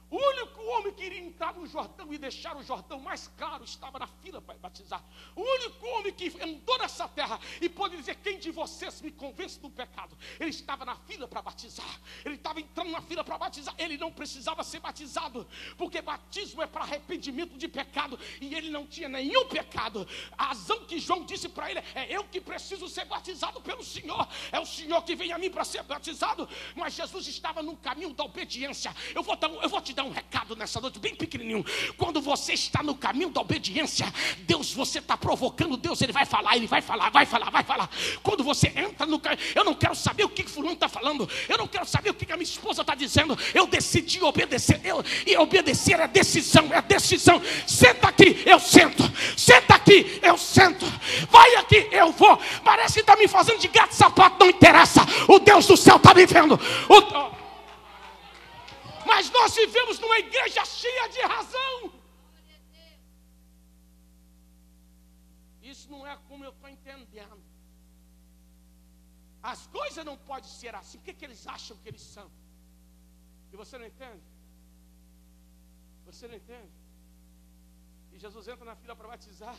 O único homem que iria entrar no Jordão e deixar o Jordão mais claro estava na fila para batizar. O único homem que andou nessa terra e pôde dizer: quem de vocês me convence do pecado? Ele estava na fila para batizar. Ele estava entrando na fila para batizar. Ele não precisava ser batizado, porque batismo é para arrependimento de pecado, e ele não tinha nenhum pecado. A razão que João disse para ele: é eu que preciso ser batizado pelo Senhor, é o Senhor que vem a mim para ser batizado. Mas Jesus estava no caminho da obediência. Eu vou te dar um recado nessa noite, bem pequenininho. Quando você está no caminho da obediência, Deus, você está provocando Deus, Ele vai falar. Quando você entra no caminho, eu não quero saber o que fulano está falando, eu não quero saber o que a minha esposa está dizendo. Eu decidi obedecer. E obedecer é decisão, Senta aqui, eu sento. Senta aqui, eu sento. Vai aqui, eu vou. Parece que está me fazendo de gato e sapato, não interessa. O Deus do céu está me vendo. Mas nós vivemos numa igreja cheia de razão. Isso não é como eu estou entendendo. As coisas não podem ser assim. O que eles acham que eles são? E você não entende? Você não entende? E Jesus entra na fila para batizar.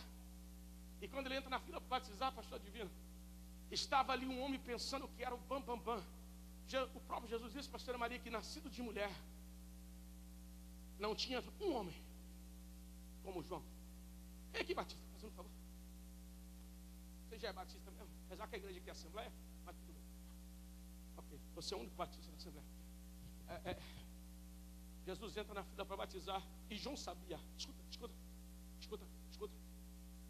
E quando ele entra na fila para batizar, pastor divino, estava ali um homem pensando que era o bam. O próprio Jesus disse, pastora Maria, que nascido de mulher, não tinha um homem como João. Vem aqui, Batista, fazendo um favor. Você já é batista mesmo? Apesar que a igreja aqui é assembleia, mas tudo bem. Ok, você é o único batista da assembleia. Jesus entra na fila para batizar. E João sabia. Escuta.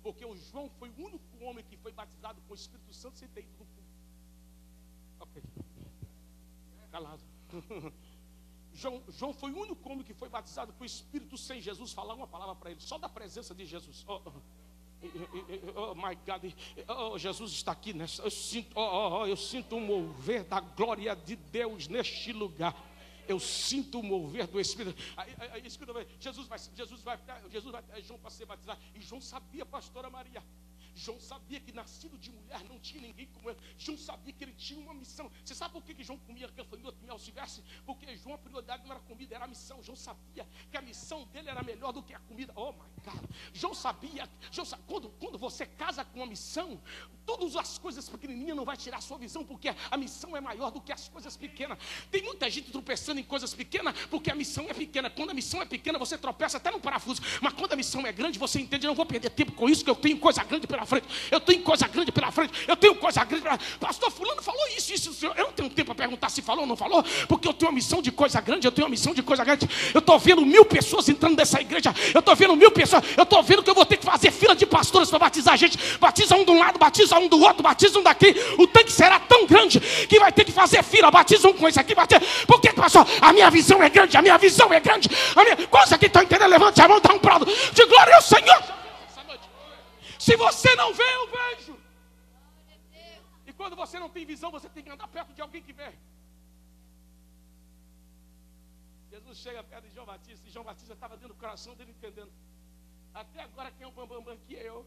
Porque o João foi o único homem que foi batizado com o Espírito Santo sem ter ido no culto. Ok. Calado. João foi o único homem que foi batizado com o Espírito sem Jesus falar uma palavra para ele, só da presença de Jesus. Oh my God, Jesus está aqui nessa. Eu sinto o mover da glória de Deus neste lugar. Eu sinto o mover do Espírito. Escuta, Jesus vai João para ser batizado. E João sabia, pastora Maria. João sabia que nascido de mulher não tinha ninguém como ele. João sabia que ele tinha uma missão. Você sabe por que João comia gafanhoto, mel silvestre? Porque João, a prioridade não era a comida, era a missão. João sabia que a missão dele era melhor do que a comida. Oh my God. João sabia quando você casa com uma missão, todas as coisas pequenininhas não vai tirar a sua visão, porque a missão é maior do que as coisas pequenas. Tem muita gente tropeçando em coisas pequenas porque a missão é pequena. Quando a missão é pequena, você tropeça até no parafuso. Mas quando a missão é grande, você entende: eu não vou perder tempo com isso, que eu tenho coisa grande pela frente. Eu tenho coisa grande pela frente. Pastor fulano falou isso. Eu não tenho tempo para perguntar se falou ou não falou, porque eu tenho uma missão de coisa grande. Eu estou vendo 1000 pessoas entrando nessa igreja. Eu estou vendo 1000 pessoas. Eu estou vendo que eu vou ter que fazer fila de pastores para batizar a gente. Batiza um de um lado, batiza um do outro, batiza um daqui. O tanque será tão grande que vai ter que fazer fila. Batiza um com esse aqui, Por que, pastor? A minha visão é grande. Coisa que estão entendendo, levante a mão, dá um brado de glória ao Senhor. Se você não vê, eu vejo. E quando você não tem visão, você tem que andar perto de alguém que vê. Jesus chega perto de João Batista, e João Batista estava dentro do coração dele entendendo: até agora quem é o bambambam aqui é eu.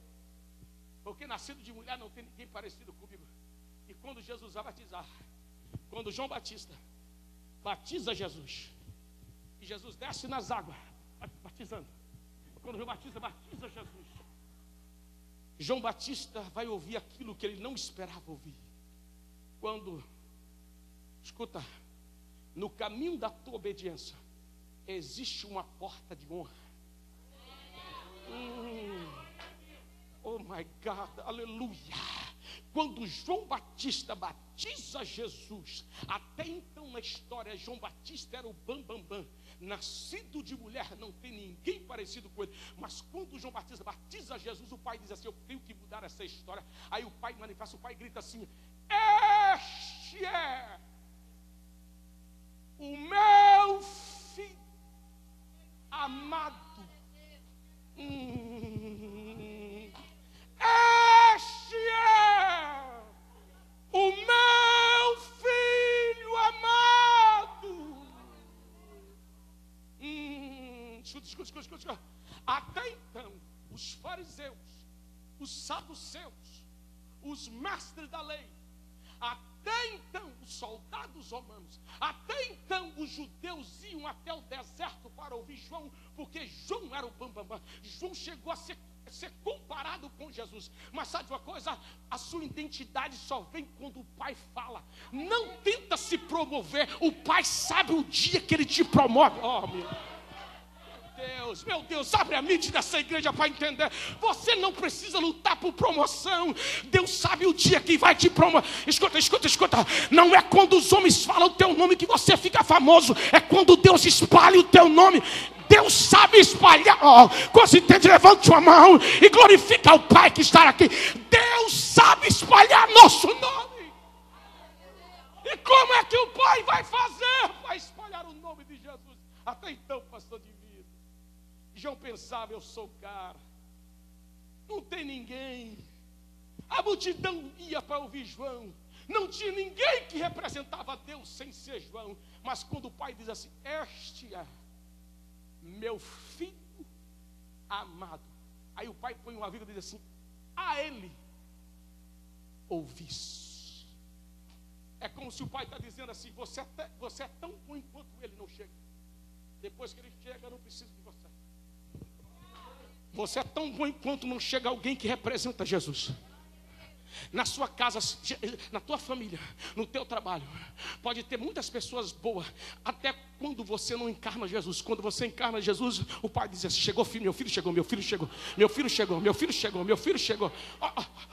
nascido de mulher, não tem ninguém parecido comigo. E quando Jesus vai batizar, quando João Batista batiza Jesus, e Jesus desce nas águas, batizando. Quando João Batista batiza Jesus, João Batista vai ouvir aquilo que ele não esperava ouvir. Quando, escuta, no caminho da tua obediência, existe uma porta de honra. Oh my God, aleluia. Quando João Batista batiza Jesus, até então na história João Batista era o bam, nascido de mulher, não tem ninguém parecido com ele. Mas quando João Batista batiza Jesus, o pai diz assim: eu tenho que mudar essa história. Aí o pai manifesta, o pai grita assim: este é o meu filho amado. Este é o meu filho amado. Escuta. Até então, os fariseus, os saduceus, os mestres da lei, até então os soldados romanos, até então os judeus iam até o deserto para ouvir João, porque João era o bambambam. João chegou a ser comparado com Jesus. Mas sabe uma coisa? A sua identidade só vem quando o Pai fala. Não tenta se promover. O Pai sabe o dia que Ele te promove. Oh, meu Deus, abre a mente dessa igreja para entender. Você não precisa lutar por promoção. Deus sabe o dia que vai te promover. Escuta. Não é quando os homens falam o teu nome que você fica famoso. É quando Deus espalha o teu nome. Deus sabe espalhar. Consciente, levante sua mão e glorifica o Pai que está aqui. Deus sabe espalhar nosso nome. E como é que o Pai vai fazer para espalhar o nome de Jesus? Até então, pastor de vida, João pensava: eu sou o cara, não tem ninguém. A multidão ia para ouvir João, não tinha ninguém que representava Deus sem ser João. Mas quando o Pai diz assim: este é meu filho amado, aí o Pai põe uma vírgula e diz assim: a ele ouvis. É como se o Pai está dizendo assim: você é tão bom enquanto ele não chega. Depois que ele chega, eu não preciso de você. Você é tão bom enquanto não chega alguém que representa Jesus. Na sua casa, na tua família, no teu trabalho, pode ter muitas pessoas boas, até quando você não encarna Jesus. Quando você encarna Jesus, o Pai diz assim: chegou filho, meu filho chegou, meu filho chegou, meu filho chegou, meu filho chegou, meu filho chegou.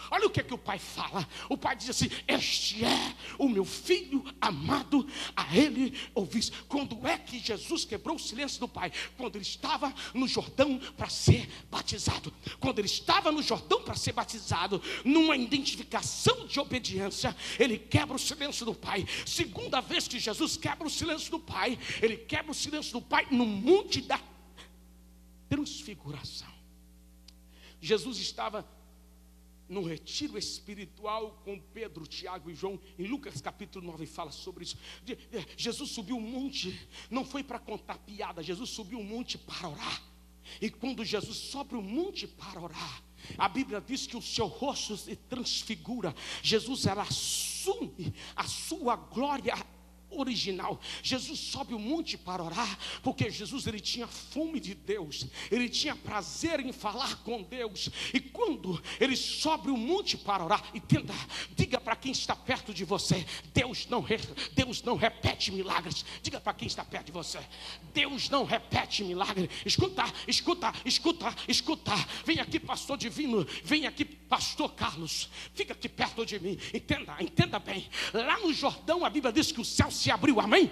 Olha o que o Pai fala. O Pai diz assim: este é o meu filho amado, a ele ouvis. Quando é que Jesus quebrou o silêncio do Pai? Quando ele estava no Jordão para ser batizado. Quando ele estava no Jordão para ser batizado, numa identificação de obediência, ele quebra o silêncio do Pai. Segunda vez que Jesus quebra o silêncio do Pai, ele quebra o silêncio do Pai no monte da transfiguração. Jesus estava num retiro espiritual com Pedro, Tiago e João. Em Lucas capítulo 9 fala sobre isso. Jesus subiu um monte, não foi para contar piada, Jesus subiu um monte para orar. E quando Jesus sobe o monte para orar, a Bíblia diz que o seu rosto se transfigura. Jesus assume a sua glória original. Jesus sobe o monte para orar, porque Jesus, ele tinha fome de Deus, ele tinha prazer em falar com Deus. E quando ele sobe o monte para orar, entenda, diga para quem está perto de você: Deus não repete milagres. Diga para quem está perto de você: Deus não repete milagres. Escuta. Vem aqui, pastor Divino, vem aqui, pastor Carlos, fica aqui perto de mim. Entenda bem. Lá no Jordão, a Bíblia diz que o céu se abriu. Amém.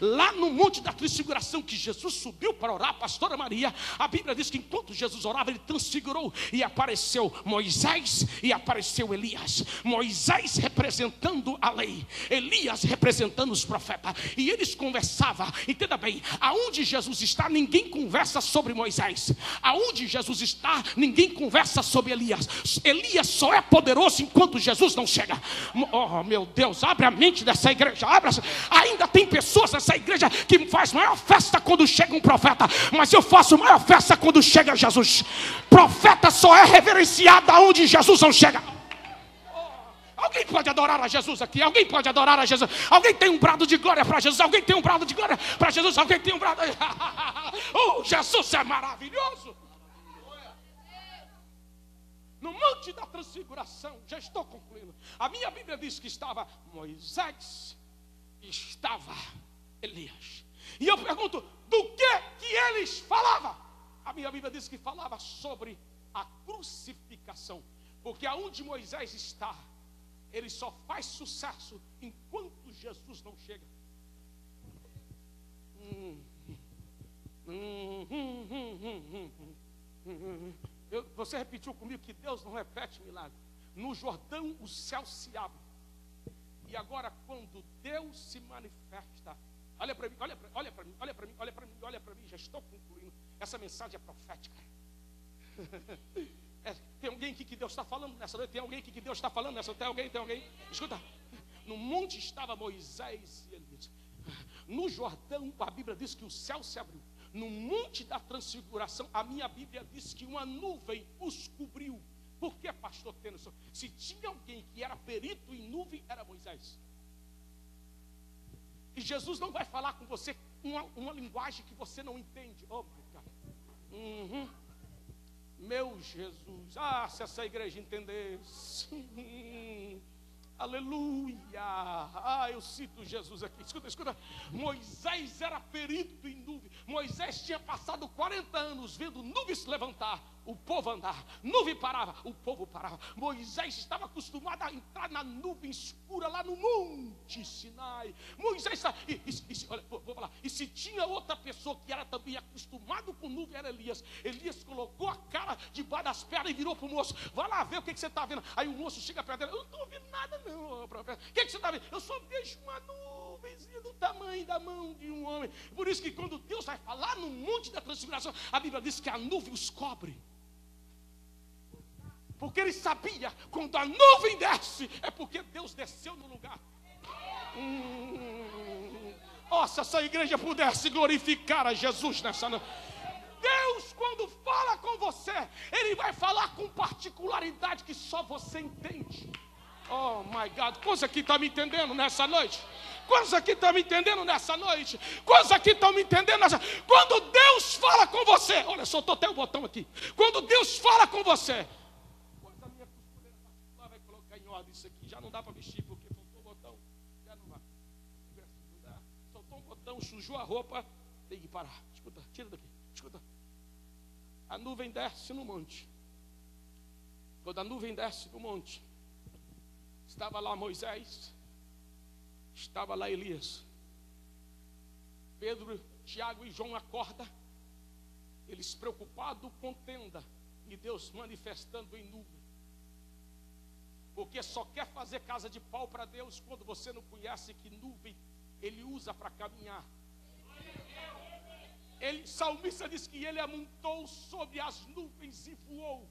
Lá no monte da transfiguração, que Jesus subiu para orar, pastora Maria, a Bíblia diz que enquanto Jesus orava, ele transfigurou e apareceu Moisés e apareceu Elias. Moisés representando a lei, Elias representando os profetas, e eles conversavam. Entenda bem, aonde Jesus está, ninguém conversa sobre Moisés. Aonde Jesus está, ninguém conversa sobre sobre Elias. Elias só é poderoso enquanto Jesus não chega. Oh meu Deus, abre a mente dessa igreja. Ainda tem pessoas nessa igreja que faz maior festa quando chega um profeta, mas eu faço maior festa quando chega Jesus. Profeta só é reverenciado aonde Jesus não chega. Alguém pode adorar a Jesus aqui? Alguém pode adorar a Jesus? Alguém tem um brado de glória para Jesus? Alguém tem um brado de glória para Jesus? Alguém tem um brado? Oh, Jesus é maravilhoso. No monte da transfiguração, já estou concluindo. A minha Bíblia diz que estava Moisés e estava Elias. E eu pergunto, do que eles falavam? A minha Bíblia diz que falava sobre a crucificação. Porque aonde Moisés está, ele só faz sucesso enquanto Jesus não chega. Você repetiu comigo que Deus não repete milagre. No Jordão o céu se abre. E agora quando Deus se manifesta, olha para mim, olha para mim, olha para mim, olha para mim, olha para mim, já estou concluindo. Essa mensagem é profética. Tem alguém aqui que Deus está falando nessa noite? Tem alguém aqui que Deus está falando nessa noite? Tem alguém? Escuta. No monte estava Moisés e Elias. No Jordão a Bíblia diz que o céu se abriu. No monte da transfiguração, a minha Bíblia diz que uma nuvem os cobriu. Por que, pastor Tennyson? Se tinha alguém que era perito em nuvem, era Moisés. E Jesus não vai falar com você uma linguagem que você não entende. Oh, meu Deus. Meu Jesus. Se essa igreja entendesse. Aleluia. Eu cito Jesus aqui. Escuta. Moisés era perito em nuvem. Moisés tinha passado 40 anos vendo nuvens se levantar, o povo andar. Nuvem parava, o povo parava. Moisés estava acostumado a entrar na nuvem escura lá no monte Sinai. Moisés olha, vou falar. E se tinha outra pessoa que era também acostumado com nuvem, era Elias. Elias colocou a cara debaixo das pernas e virou para o moço. Vai lá ver o que você está vendo. Aí o moço chega perto dele. Eu não estou vendo nada não, profeta. O que você está vendo? Eu só vejo uma nuvenzinha do tamanho da mão de um homem. Por isso que quando Deus vai falar no monte da transfiguração, a Bíblia diz que a nuvem os cobre. Porque ele sabia, quando a nuvem desce, é porque Deus desceu no lugar. Se essa igreja pudesse glorificar a Jesus nessa noite. Deus, quando fala com você, Ele vai falar com particularidade que só você entende. Oh my God, quantos aqui estão me entendendo nessa noite? Quantos aqui estão me entendendo nessa noite? Quantos aqui estão me entendendo nessa... Quando Deus fala com você, olha, soltou até o botão aqui. Quando Deus fala com você, pois a minha costureira particular vai colocar em ordem isso aqui. Já não dá para mexer porque soltou o botão. Já não vai. Soltou um botão, sujou a roupa, tem que parar. Escuta, tira daqui. Escuta. A nuvem desce no monte. Quando a nuvem desce no monte, estava lá Moisés, estava lá Elias. Pedro, Tiago e João acordam, eles preocupados com tenda, e Deus manifestando em nuvem. Porque só quer fazer casa de pau para Deus quando você não conhece que nuvem Ele usa para caminhar. Salmista diz que ele amontou sobre as nuvens e voou.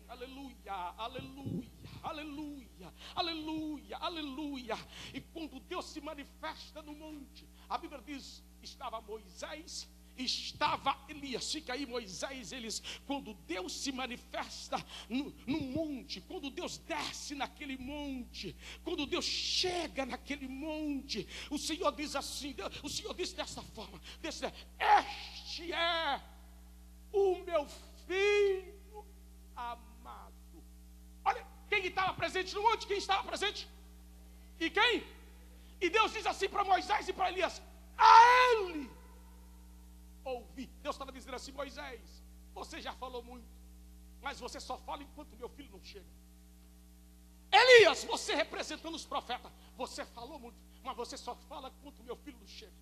Aleluia, aleluia, aleluia, aleluia, aleluia. E quando Deus se manifesta no monte, a Bíblia diz, estava Moisés, estava Elias. Fica aí Moisés, eles. Quando Deus se manifesta no monte, quando Deus desce naquele monte, quando Deus chega naquele monte, o Senhor diz assim, o Senhor diz dessa forma, este é o meu filho amado. Olha, quem estava presente no monte? Quem estava presente? E quem? E Deus diz assim para Moisés e para Elias: a ele ouvi. Deus estava dizendo assim: Moisés, você já falou muito, mas você só fala enquanto meu filho não chega. Elias, você representando os profetas, você falou muito, mas você só fala enquanto meu filho não chega.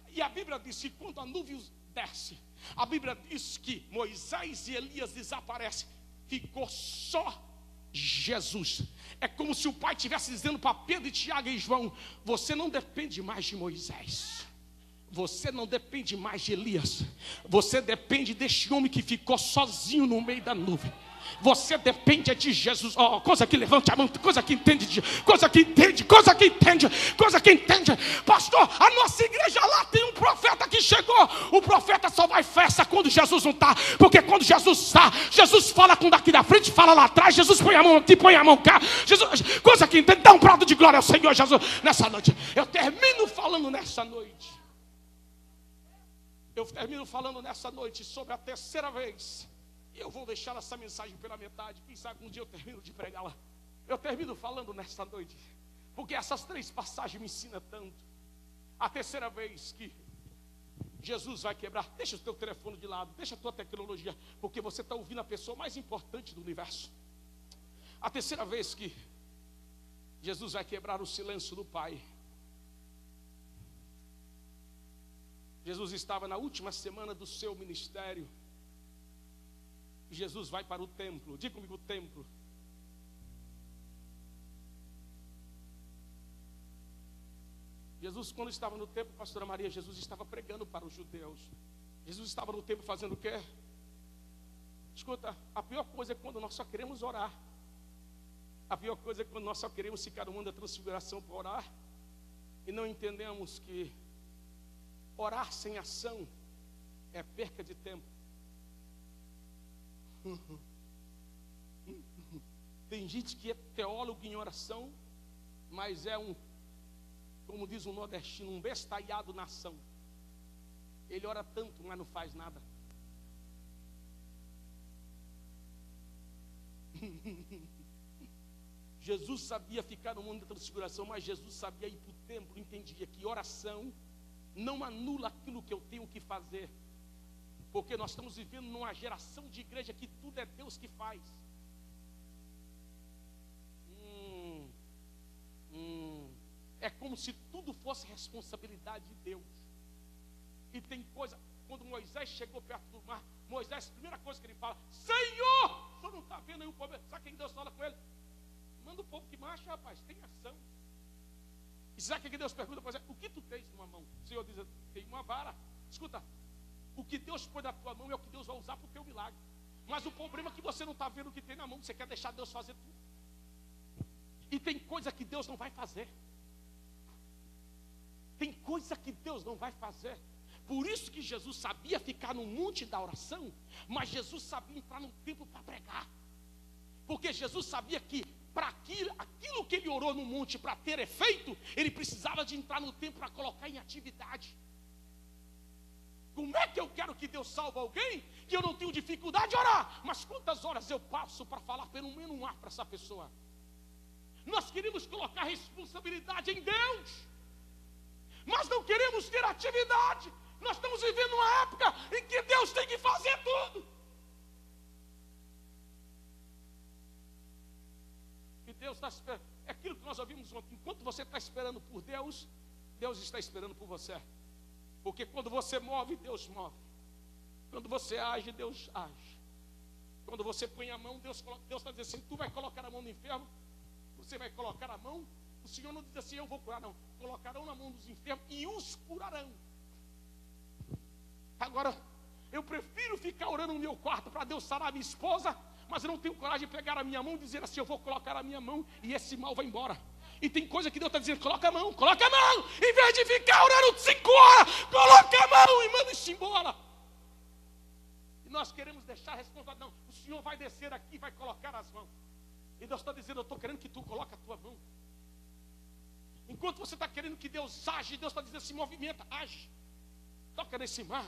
E a Bíblia diz que quando a nuvem desce, a Bíblia diz que Moisés e Elias desaparecem, ficou só Jesus. É como se o pai estivesse dizendo para Pedro, Tiago e João: você não depende mais de Moisés, você não depende mais de Elias, você depende deste homem que ficou sozinho no meio da nuvem. Você depende de Jesus. Oh, coisa que levante a mão, coisa que entende, coisa que entende, coisa que entende, coisa que entende. Pastor, a nossa igreja lá tem um profeta que chegou. O profeta só vai festa quando Jesus não está. Porque quando Jesus está, Jesus fala com daqui da frente, fala lá atrás. Jesus põe a mão aqui, põe a mão cá. Jesus, coisa que entende, dá um prato de glória ao Senhor Jesus nessa noite. Eu termino falando nessa noite. Eu termino falando nessa noite sobre a terceira vez. E eu vou deixar essa mensagem pela metade. Quem sabe um dia eu termino de pregá-la. Eu termino falando nessa noite, porque essas 3 passagens me ensinam tanto. A terceira vez que Jesus vai quebrar. Deixa o teu telefone de lado, deixa a tua tecnologia, porque você está ouvindo a pessoa mais importante do universo. A terceira vez que Jesus vai quebrar o silêncio do Pai. Jesus estava na última semana do seu ministério. Jesus vai para o templo. Diga comigo, o templo. Jesus, quando estava no templo, pastora Maria, Jesus estava pregando para os judeus. Jesus estava no templo fazendo o quê? Escuta, a pior coisa é quando nós só queremos orar. A pior coisa é quando nós só queremos ficar no mundo da transfiguração para orar e não entendemos que orar sem ação é perca de tempo. Tem gente que é teólogo em oração, mas é como diz o nordestino, um bestalhado na ação. Ele ora tanto, mas não faz nada. Jesus sabia ficar no mundo da transfiguração, mas Jesus sabia ir para o templo, entendia que oração não anula aquilo que eu tenho que fazer. Porque nós estamos vivendo numa geração de igreja que tudo é Deus que faz. É como se tudo fosse responsabilidade de Deus. E tem coisa, quando Moisés chegou perto do mar, Moisés, a primeira coisa que ele fala: Senhor, o senhor não está vendo nenhum problema? Sabe quem Deus fala com ele? Manda o povo que marcha, rapaz, tem ação. E sabe o que Deus pergunta para Moisés? O que tu tens numa mão? O Senhor diz: tem uma vara. Escuta, o que Deus põe na tua mão é o que Deus vai usar para o teu milagre. Mas o problema é que você não está vendo o que tem na mão. Você quer deixar Deus fazer tudo. E tem coisa que Deus não vai fazer. Tem coisa que Deus não vai fazer. Por isso que Jesus sabia ficar no monte da oração, mas Jesus sabia entrar no templo para pregar. Porque Jesus sabia que para aquilo que ele orou no monte para ter efeito, ele precisava de entrar no templo para colocar em atividade. Como é que eu quero que Deus salve alguém que eu não tenho dificuldade de orar? Mas quantas horas eu passo para falar pelo menos um ar para essa pessoa? Nós queremos colocar responsabilidade em Deus, mas não queremos ter atividade. Nós estamos vivendo uma época em que Deus tem que fazer tudo. E Deus está esperando. É aquilo que nós ouvimos ontem. Enquanto você está esperando por Deus, Deus está esperando por você. Porque quando você move, Deus move. Quando você age, Deus age. Quando você põe a mão, Deus está dizendo assim: tu vai colocar a mão no enfermo, você vai colocar a mão. O Senhor não diz assim: eu vou curar, não. Colocarão na mão dos enfermos e os curarão. Agora, eu prefiro ficar orando no meu quarto para Deus sarar a minha esposa, mas eu não tenho coragem de pegar a minha mão e dizer assim: eu vou colocar a minha mão e esse mal vai embora. E tem coisa que Deus está dizendo: coloca a mão, em vez de ficar orando 5 horas, coloca a mão e manda isso embora. E nós queremos deixar a responsabilidade: não, o Senhor vai descer aqui e vai colocar as mãos. E Deus está dizendo: eu estou querendo que tu coloque a tua mão. Enquanto você está querendo que Deus age, Deus está dizendo: se movimenta, age, toca nesse mar.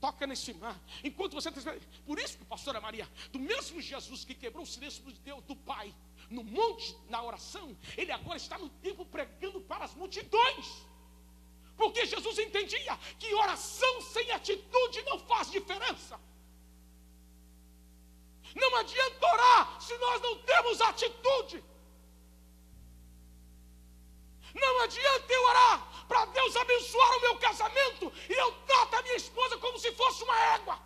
Toca nesse mar. Enquanto você está... Por isso que, pastora Maria, do mesmo Jesus que quebrou o silêncio de Deus, do Pai, no monte, na oração, ele agora está no templo pregando para as multidões. Porque Jesus entendia que oração sem atitude não faz diferença. Não adianta orar se nós não temos atitude. Não adianta eu orar para Deus abençoar o meu casamento e eu trato a minha esposa como se fosse uma égua.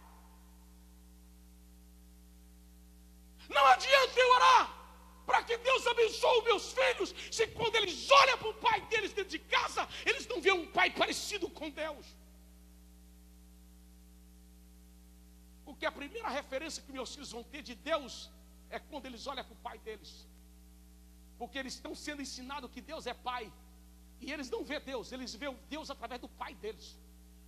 Não adianta eu orar para que Deus abençoe os meus filhos se quando eles olham para o pai deles dentro de casa, eles não veem um pai parecido com Deus. Porque a primeira referência que meus filhos vão ter de Deus é quando eles olham para o pai deles. Porque eles estão sendo ensinados que Deus é pai. E eles não vê Deus, eles veem Deus através do pai deles.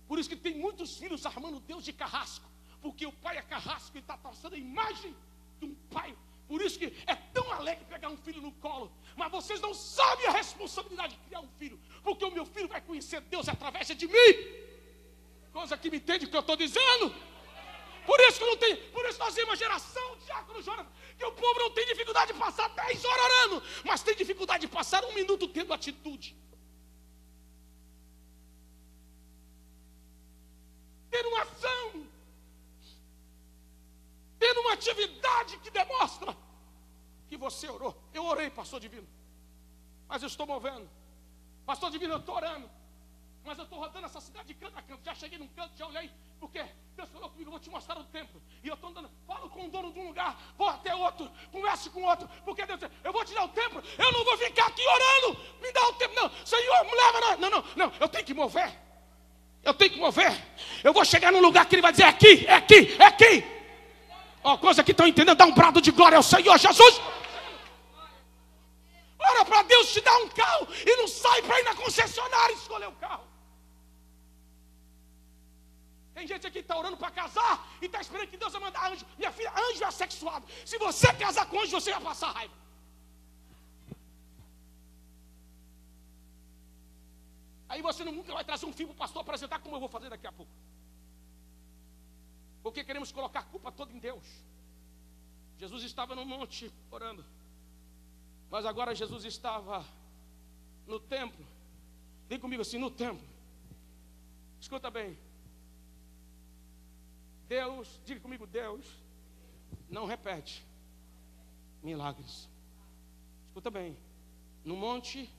Por isso que tem muitos filhos armando Deus de carrasco. Porque o pai é carrasco e está traçando a imagem de um pai. Por isso que é tão alegre pegar um filho no colo. Mas vocês não sabem a responsabilidade de criar um filho. Porque o meu filho vai conhecer Deus através de mim. Coisa que me entende o que eu estou dizendo. Por isso que não tem, por isso nós temos uma geração, Diácono Jonas, que o povo não tem dificuldade de passar 10 horas orando, mas tem dificuldade de passar 1 minuto tendo atitude. Ter uma ação, ter uma atividade que demonstra que você orou. Eu orei, pastor Divino, mas eu estou movendo. Pastor Divino, eu estou orando, mas eu estou rodando essa cidade de canto a canto. Já cheguei num canto, já olhei, porque Deus falou comigo, eu vou te mostrar o templo. E eu estou andando, falo com o dono de um lugar, vou até outro, converso com outro, porque Deus disse, eu vou te dar o templo, eu não vou ficar aqui orando, me dá o templo. Não, Senhor, me leva, não, eu tenho que mover. Eu tenho que mover. Eu vou chegar num lugar que ele vai dizer, é aqui, é aqui, é aqui. Ó, coisa que estão entendendo, dá um brado de glória ao Senhor Jesus. Ora para Deus te dar um carro e não sai para ir na concessionária escolher o carro. Tem gente aqui que está orando para casar e está esperando que Deus vai mandar anjo. Minha filha, anjo é assexuado. Se você casar com anjo, você vai passar raiva. Aí você nunca vai trazer um filho para o pastor apresentar, como eu vou fazer daqui a pouco. Porque queremos colocar a culpa toda em Deus. Jesus estava no monte orando, mas agora Jesus estava no templo. Vem comigo assim, no templo. Escuta bem. Deus, diga comigo, Deus não repete milagres. Escuta bem. No monte,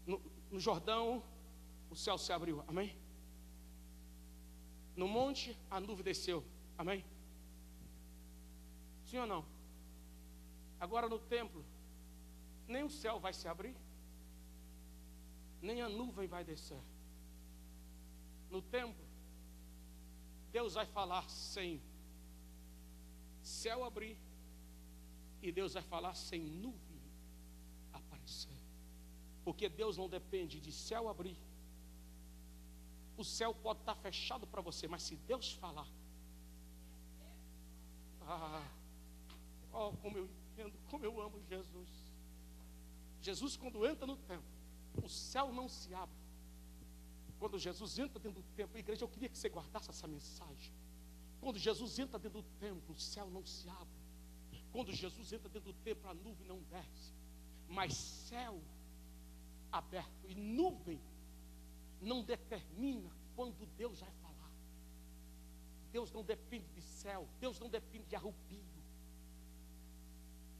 no Jordão, o céu se abriu, amém? No monte a nuvem desceu, amém? Sim ou não? Agora no templo, nem o céu vai se abrir, nem a nuvem vai descer. No templo, Deus vai falar sem céu abrir, e Deus vai falar sem nuvem aparecer. Porque Deus não depende de céu abrir. O céu pode estar fechado para você, mas se Deus falar, como eu entendo, como eu amo Jesus. Jesus, quando entra no templo, o céu não se abre. Quando Jesus entra dentro do templo, igreja, eu queria que você guardasse essa mensagem. Quando Jesus entra dentro do templo, o céu não se abre. Quando Jesus entra dentro do templo, a nuvem não desce. Mas céu aberto e nuvem não determina quando Deus vai falar. Deus não depende de céu, Deus não depende de arrupio.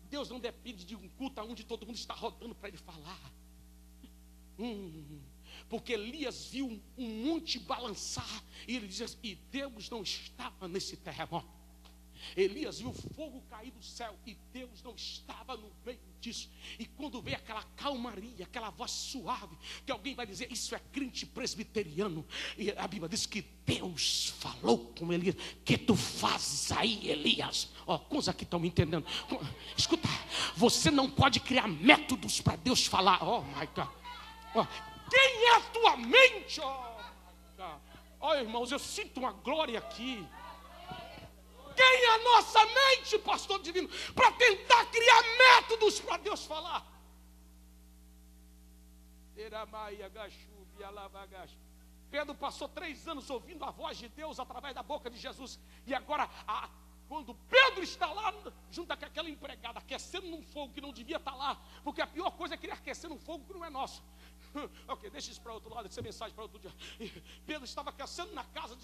Deus não depende de um culto onde todo mundo está rodando para ele falar. Porque Elias viu um monte balançar e ele diz assim, e Deus não estava nesse terremoto. Elias viu fogo cair do céu e Deus não estava no meio disso. E quando veio aquela calmaria, aquela voz suave, que alguém vai dizer, isso é crente presbiteriano. E a Bíblia diz que Deus falou com Elias, que tu fazes aí, Elias? Ó, quantos aqui estão me entendendo? Escuta, você não pode criar métodos para Deus falar. Oh my God. Oh, quem é a tua mente? Oh, irmãos, eu sinto uma glória aqui. Quem é a nossa mente, pastor divino, para tentar criar métodos para Deus falar? Pedro passou 3 anos ouvindo a voz de Deus através da boca de Jesus. E agora, quando Pedro está lá, junto com aquela empregada, aquecendo num fogo que não devia estar lá, porque a pior coisa é querer aquecer num fogo que não é nosso. Ok, deixa isso para outro lado, essa mensagem para outro dia. E Pedro estava aquecendo na casa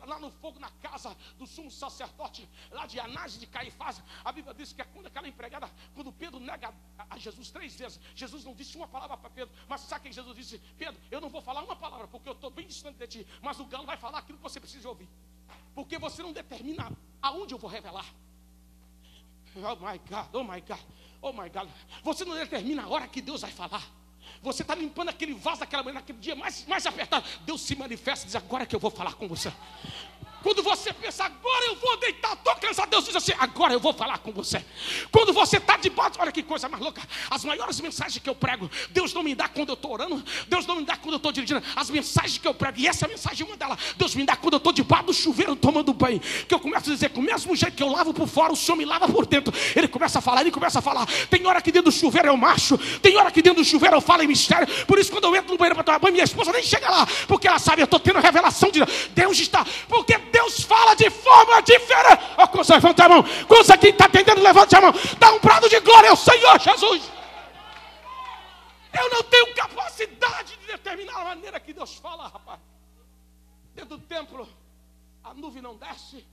lá no fogo, na casa do sumo sacerdote, lá de Anás e de Caifás. A Bíblia diz que quando aquela empregada, quando Pedro nega a Jesus 3 vezes, Jesus não disse uma palavra para Pedro. Mas sabe o que Jesus disse? Pedro, eu não vou falar uma palavra, porque eu estou bem distante de ti, mas o galo vai falar aquilo que você precisa ouvir. Porque você não determina aonde eu vou revelar. Oh my God, oh my God, oh my God. Você não determina a hora que Deus vai falar. Você está limpando aquele vaso daquela manhã, naquele dia mais apertado. Deus se manifesta e diz, agora que eu vou falar com você. Quando você pensa, agora eu vou deitar, estou cansado, Deus diz assim, agora eu vou falar com você. Quando você está debaixo, olha que coisa mais louca. As maiores mensagens que eu prego, Deus não me dá quando eu estou orando, Deus não me dá quando eu estou dirigindo. As mensagens que eu prego, e essa mensagem é uma delas, Deus me dá quando eu estou debaixo do chuveiro tomando banho. Que eu começo a dizer, com o mesmo jeito que eu lavo por fora, o Senhor me lava por dentro. Ele começa a falar. Tem hora que dentro do chuveiro eu macho, tem hora que dentro do chuveiro eu falo em mistério. Por isso quando eu entro no banheiro para tomar banho, minha esposa nem chega lá, porque ela sabe, eu estou tendo revelação de Deus. Está, porque Deus fala de forma diferente. Oh, levanta a mão. Quando aqui está entendendo, levante a mão. Dá um brado de glória ao Senhor Jesus. Eu não tenho capacidade de determinar a maneira que Deus fala, rapaz. Dentro do templo a nuvem não desce.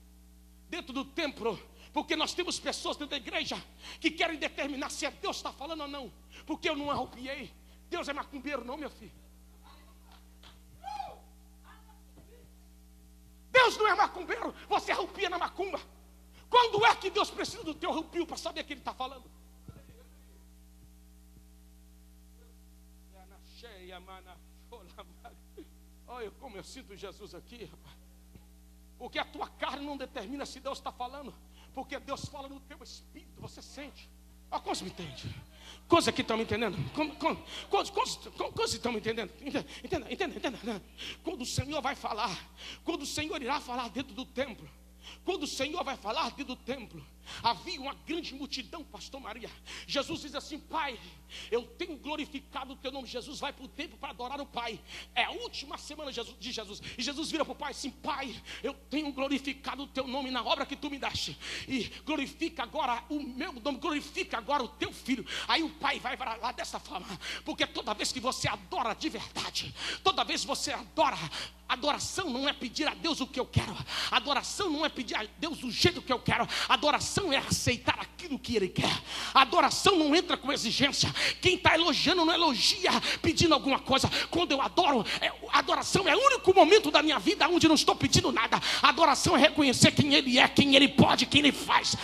Dentro do templo, porque nós temos pessoas dentro da igreja que querem determinar se é Deus que está falando ou não. Porque eu não arrupiei. Deus é macumbeiro não, meu filho. Deus não é macumbeiro. Você arrupia na macumba. Quando é que Deus precisa do teu arrupio para saber que Ele está falando? Olha como eu sinto Jesus aqui, rapaz. Porque a tua carne não determina se Deus está falando. Porque Deus fala no teu espírito, você sente. Olha como você me entende. Quantos aqui estão me entendendo? Quantos estão me entendendo? Entenda. Quando o Senhor vai falar, quando o Senhor irá falar dentro do templo, quando o Senhor vai falar dentro do templo, havia uma grande multidão, pastor Maria. Jesus diz assim, Pai, eu tenho glorificado o teu nome. Jesus vai para o templo para adorar o Pai. É a última semana de Jesus. E Jesus vira para o Pai assim, Pai, eu tenho glorificado o teu nome na obra que tu me daste. E glorifica agora o meu nome, glorifica agora o teu filho. Aí o Pai vai lá dessa forma. Porque toda vez que você adora de verdade, toda vez que você adora, adoração não é pedir a Deus o que eu quero. Adoração não é pedir a Deus do jeito que eu quero. Adoração é aceitar aquilo que Ele quer. Adoração não entra com exigência. Quem está elogiando não elogia pedindo alguma coisa. Quando eu adoro, adoração é o único momento da minha vida onde não estou pedindo nada. Adoração é reconhecer quem Ele é, quem Ele pode, quem Ele faz.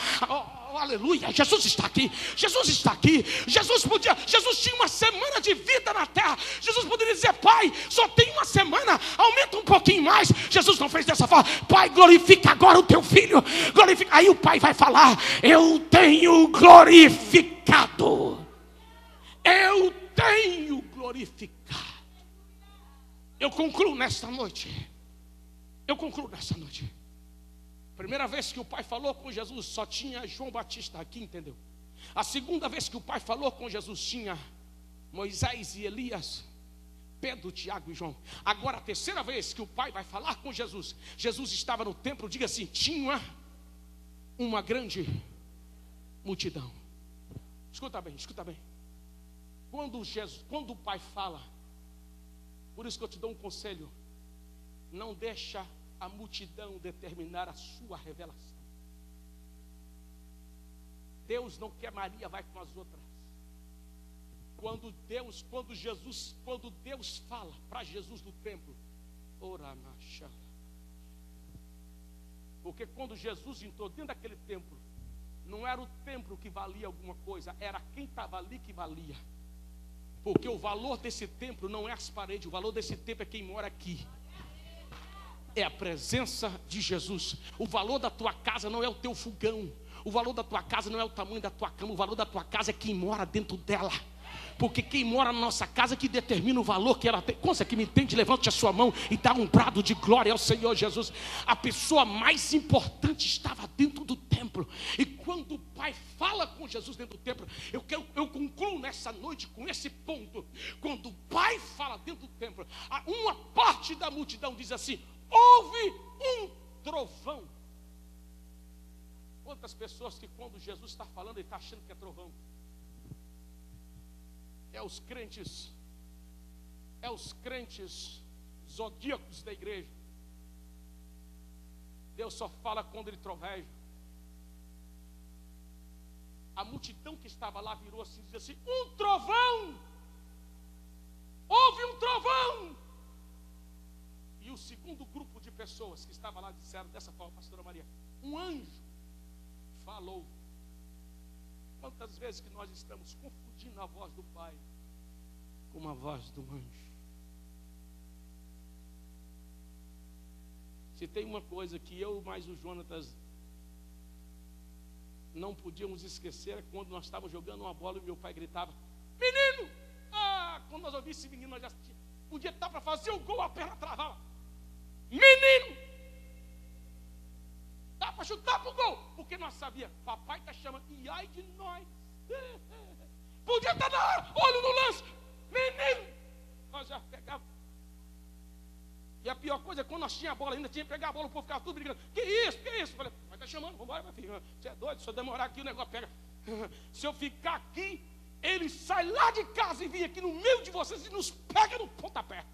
Aleluia, Jesus está aqui. Jesus está aqui. Jesus tinha uma semana de vida na terra. Jesus poderia dizer, Pai, só tem uma semana, aumenta um pouquinho mais. Jesus não fez dessa forma. Pai, glorifica agora o teu filho. Glorifica. Aí o Pai vai falar, eu tenho glorificado. Eu tenho glorificado. Eu concluo nesta noite. Primeira vez que o Pai falou com Jesus, só tinha João Batista aqui, entendeu? A segunda vez que o Pai falou com Jesus, tinha Moisés e Elias, Pedro, Tiago e João. Agora a terceira vez que o Pai vai falar com Jesus, Jesus estava no templo, diga assim, tinha uma grande multidão. Escuta bem. Quando o Pai fala, por isso que eu te dou um conselho, não deixa a multidão determinar a sua revelação. Deus não quer Maria, vai com as outras. Quando Deus fala para Jesus no templo, porque quando Jesus entrou dentro daquele templo, não era o templo que valia alguma coisa, era quem estava ali que valia. Porque o valor desse templo não é as paredes, o valor desse templo é quem mora aqui. É a presença de Jesus. O valor da tua casa não é o teu fogão. O valor da tua casa não é o tamanho da tua cama. O valor da tua casa é quem mora dentro dela. Porque quem mora na nossa casa que determina o valor que ela tem. Quando você que me entende, levante a sua mão e dá um brado de glória ao Senhor Jesus. A pessoa mais importante estava dentro do templo. E quando o Pai fala com Jesus dentro do templo, eu concluo nessa noite com esse ponto. Quando o Pai fala dentro do templo, uma parte da multidão diz assim, houve um trovão. Quantas pessoas que quando Jesus está falando, ele está achando que é trovão. É os crentes zodíacos da igreja. Deus só fala quando ele troveja. A multidão que estava lá virou assim, dizia assim, um trovão, houve um trovão. E o segundo grupo de pessoas que estava lá disseram dessa forma, pastora Maria, um anjo falou. Quantas vezes que nós estamos confundindo a voz do Pai com a voz do anjo? Se tem uma coisa que eu mais o Jonatas não podíamos esquecer, é quando nós estávamos jogando uma bola e meu pai gritava: menino! Ah, quando nós ouvimos esse menino, nós já podia estar para fazer o gol, a perna travava. Menino! Dá para chutar para o gol, porque nós sabíamos, papai está chamando, e ai de nós. Podia estar na hora, olho no lance, menino! Nós já pegávamos. E a pior coisa é quando nós tínhamos a bola, ainda tinha que pegar a bola, o povo ficava tudo brigando. Que isso? Eu falei: mas está chamando, vamos embora, meu filho. Você é doido, se eu demorar aqui o negócio pega. Se eu ficar aqui, ele sai lá de casa e vem aqui no meio de vocês e nos pega no pontapé.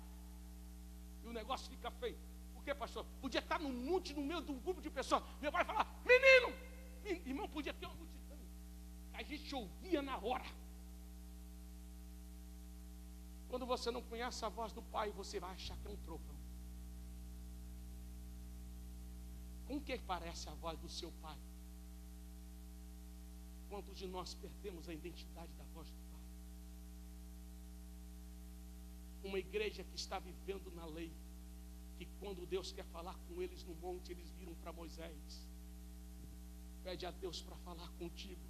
E o negócio fica feio. Por quê, pastor? Podia estar no monte, no meio de um grupo de pessoas. Meu pai falava: menino! Irmão, podia ter uma multidão. A gente ouvia na hora. Quando você não conhece a voz do pai, você vai achar que é um trovão. Com que parece a voz do seu pai? Quantos de nós perdemos a identidade da voz do pai? Uma igreja que está vivendo na lei, que quando Deus quer falar com eles no monte, eles viram para Moisés. Pede a Deus para falar contigo,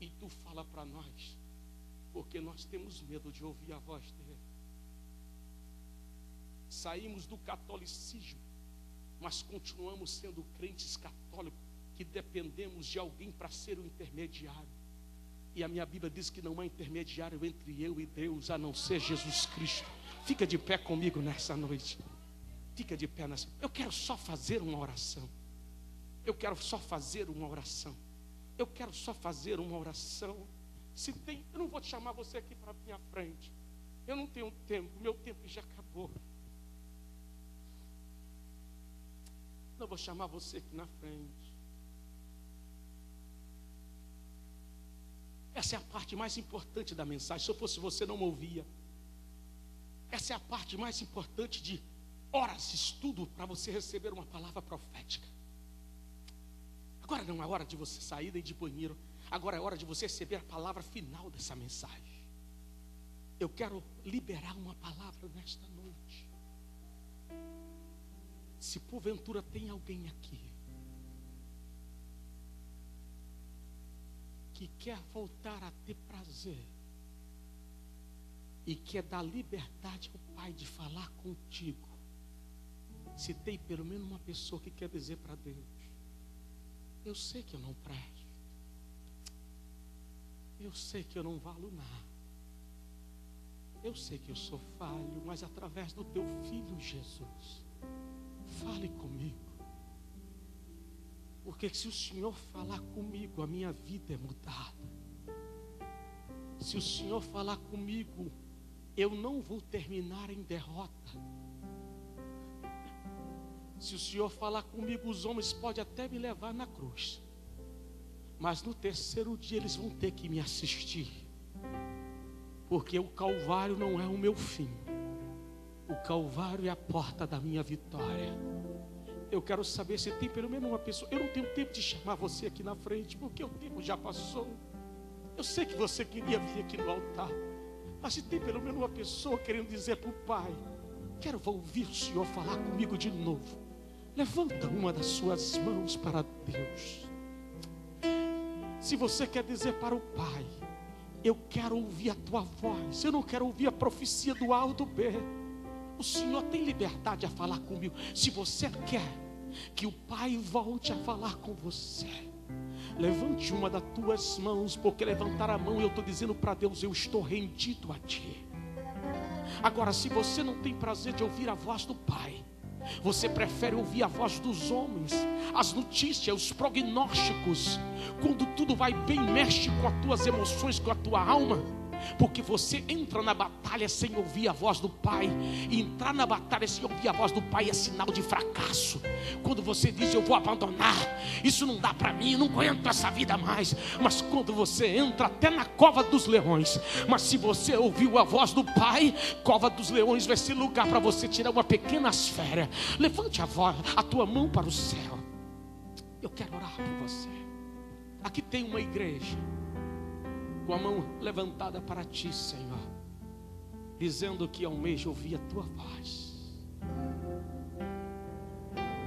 e tu fala para nós, porque nós temos medo de ouvir a voz dele. Saímos do catolicismo, mas continuamos sendo crentes católicos, que dependemos de alguém para ser o intermediário. E a minha Bíblia diz que não há intermediário entre eu e Deus, a não ser Jesus Cristo. Fica de pé comigo nessa noite. Fica de pé nessa. Eu quero só fazer uma oração. Eu quero só fazer uma oração. Eu quero só fazer uma oração. Se tem, eu não vou te chamar você aqui para a minha frente. Eu não tenho tempo, meu tempo já acabou. Não vou chamar você aqui na frente. Essa é a parte mais importante da mensagem. Se eu fosse você, não me ouvia. Essa é a parte mais importante de horas de estudo para você receber uma palavra profética. Agora não é hora de você sair daí de banheiro. Agora é hora de você receber a palavra final dessa mensagem. Eu quero liberar uma palavra nesta noite. Se porventura tem alguém aqui que quer voltar a ter prazer e quer dar liberdade ao Pai de falar contigo, se tem pelo menos uma pessoa que quer dizer para Deus: eu sei que eu não presto, eu sei que eu não valo nada, eu sei que eu sou falho, mas através do teu Filho Jesus, fale comigo. Porque se o Senhor falar comigo, a minha vida é mudada. Se o Senhor falar comigo, eu não vou terminar em derrota. Se o Senhor falar comigo, os homens podem até me levar na cruz, mas no terceiro dia eles vão ter que me assistir. Porque o Calvário não é o meu fim. O Calvário é a porta da minha vitória. Eu quero saber se tem pelo menos uma pessoa. Eu não tenho tempo de chamar você aqui na frente, porque o tempo já passou. Eu sei que você queria vir aqui no altar, mas se tem pelo menos uma pessoa querendo dizer para o Pai: quero ouvir o Senhor falar comigo de novo. Levanta uma das suas mãos para Deus. Se você quer dizer para o Pai: eu quero ouvir a tua voz, eu não quero ouvir a profecia do A ou do B. O Senhor tem liberdade a falar comigo. Se você quer que o Pai volte a falar com você, levante uma das tuas mãos, porque levantar a mão, eu estou dizendo para Deus: eu estou rendido a Ti. Agora, se você não tem prazer de ouvir a voz do Pai, você prefere ouvir a voz dos homens, as notícias, os prognósticos, quando tudo vai bem, mexe com as tuas emoções, com a tua alma, porque você entra na batalha sem ouvir a voz do Pai. E entrar na batalha sem ouvir a voz do Pai é sinal de fracasso. Quando você diz: eu vou abandonar, isso não dá para mim, não aguento essa vida mais. Mas quando você entra até na cova dos leões, mas se você ouviu a voz do Pai, cova dos leões vai ser lugar para você tirar uma pequena férias. Levante a tua mão para o céu. Eu quero orar por você. Aqui tem uma igreja com a mão levantada para Ti, Senhor, dizendo que almeja ouvir a Tua voz.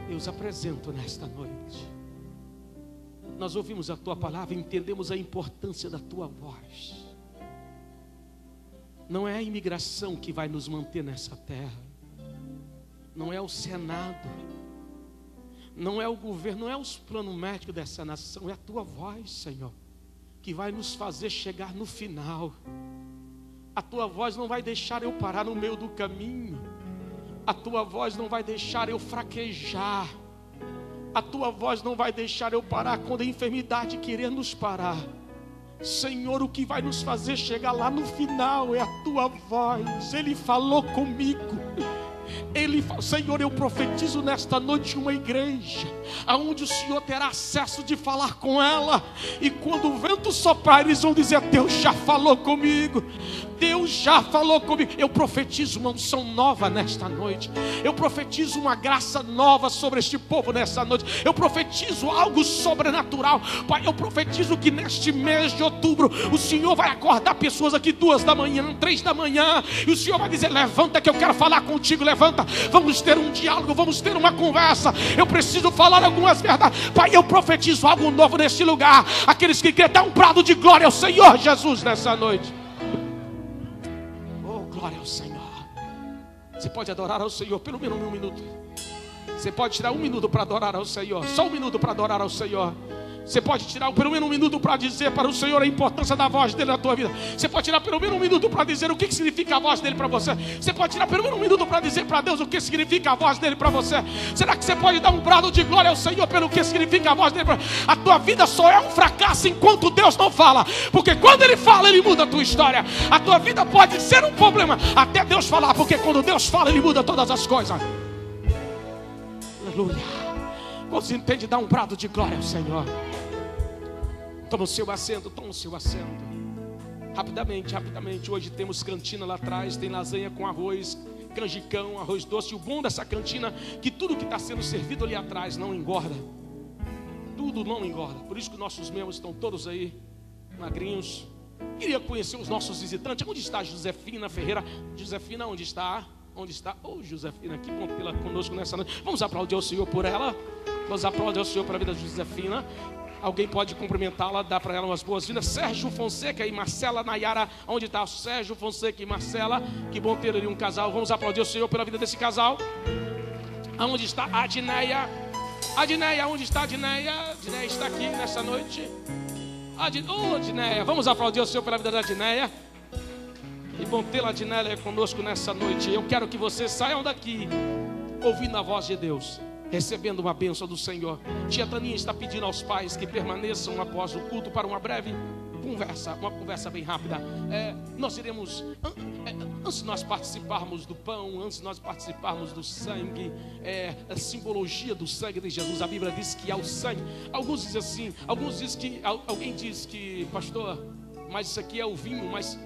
Eu os apresento nesta noite. Nós ouvimos a tua palavra e entendemos a importância da tua voz. Não é a imigração que vai nos manter nessa terra. Não é o Senado. Não é o governo, não é os planos médicos dessa nação. É a tua voz, Senhor, que vai nos fazer chegar no final. A tua voz não vai deixar eu parar no meio do caminho. A tua voz não vai deixar eu fraquejar. A tua voz não vai deixar eu parar quando a enfermidade querer nos parar. Senhor, o que vai nos fazer chegar lá no final é a tua voz. Ele falou comigo. Senhor, eu profetizo nesta noite uma igreja aonde o Senhor terá acesso de falar com ela. E quando o vento soprar, eles vão dizer: Deus já falou comigo. Deus já falou comigo. Eu profetizo uma unção nova nesta noite. Eu profetizo uma graça nova sobre este povo nesta noite. Eu profetizo algo sobrenatural. Pai, eu profetizo que neste mês de outubro o Senhor vai acordar pessoas aqui 2 da manhã, 3 da manhã, e o Senhor vai dizer: levanta que eu quero falar contigo. Levanta, vamos ter um diálogo, vamos ter uma conversa. Eu preciso falar algumas verdades. Pai, eu profetizo algo novo neste lugar. Aqueles que querem dar um brado de glória ao Senhor Jesus nessa noite. Oh, glória ao Senhor. Você pode adorar ao Senhor pelo menos 1 minuto. Você pode tirar 1 minuto para adorar ao Senhor. Só 1 minuto para adorar ao Senhor. Você pode tirar pelo menos 1 minuto para dizer para o Senhor a importância da voz dele na tua vida. Você pode tirar pelo menos 1 minuto para dizer o que significa a voz dele para você. Você pode tirar pelo menos 1 minuto para dizer para Deus o que significa a voz dele para você. Será que você pode dar um brado de glória ao Senhor pelo que significa a voz dele? A tua vida só é um fracasso enquanto Deus não fala. Porque quando Ele fala, Ele muda a tua história. A tua vida pode ser um problema até Deus falar. Porque quando Deus fala, Ele muda todas as coisas. Aleluia. Você entende dar um brado de glória ao Senhor? Toma o seu assento, toma o seu assento. Rapidamente, rapidamente. Hoje temos cantina lá atrás. Tem lasanha com arroz, canjicão, arroz doce. E o bom dessa cantina é que tudo que está sendo servido ali atrás não engorda. Tudo não engorda. Por isso que nossos membros estão todos aí, magrinhos. Queria conhecer os nossos visitantes. Onde está Josefina Ferreira? Josefina, onde está? Onde está? Oh, Josefina, que bom tê-la conosco nessa noite. Vamos aplaudir ao Senhor por ela. Vamos aplaudir ao Senhor pela vida de Josefina. Alguém pode cumprimentá-la, dar para ela umas boas-vindas. Sérgio Fonseca e Marcela Nayara. Onde está Sérgio Fonseca e Marcela? Que bom ter ali um casal. Vamos aplaudir o Senhor pela vida desse casal. Aonde está a Adneia? Adneia, onde está a Adneia? Adneia está aqui nessa noite. Adneia, vamos aplaudir o Senhor pela vida da Adneia. E bom tê-la, Adneia, conosco nessa noite. Eu quero que vocês saiam daqui ouvindo a voz de Deus, recebendo uma bênção do Senhor. Tia Taninha está pedindo aos pais que permaneçam após o culto para uma breve conversa, uma conversa bem rápida. Nós iremos, antes de nós participarmos do pão, antes de nós participarmos do sangue, a simbologia do sangue de Jesus. A Bíblia diz que há o sangue. Alguns dizem assim, alguém diz que, pastor, mas isso aqui é o vinho. Mas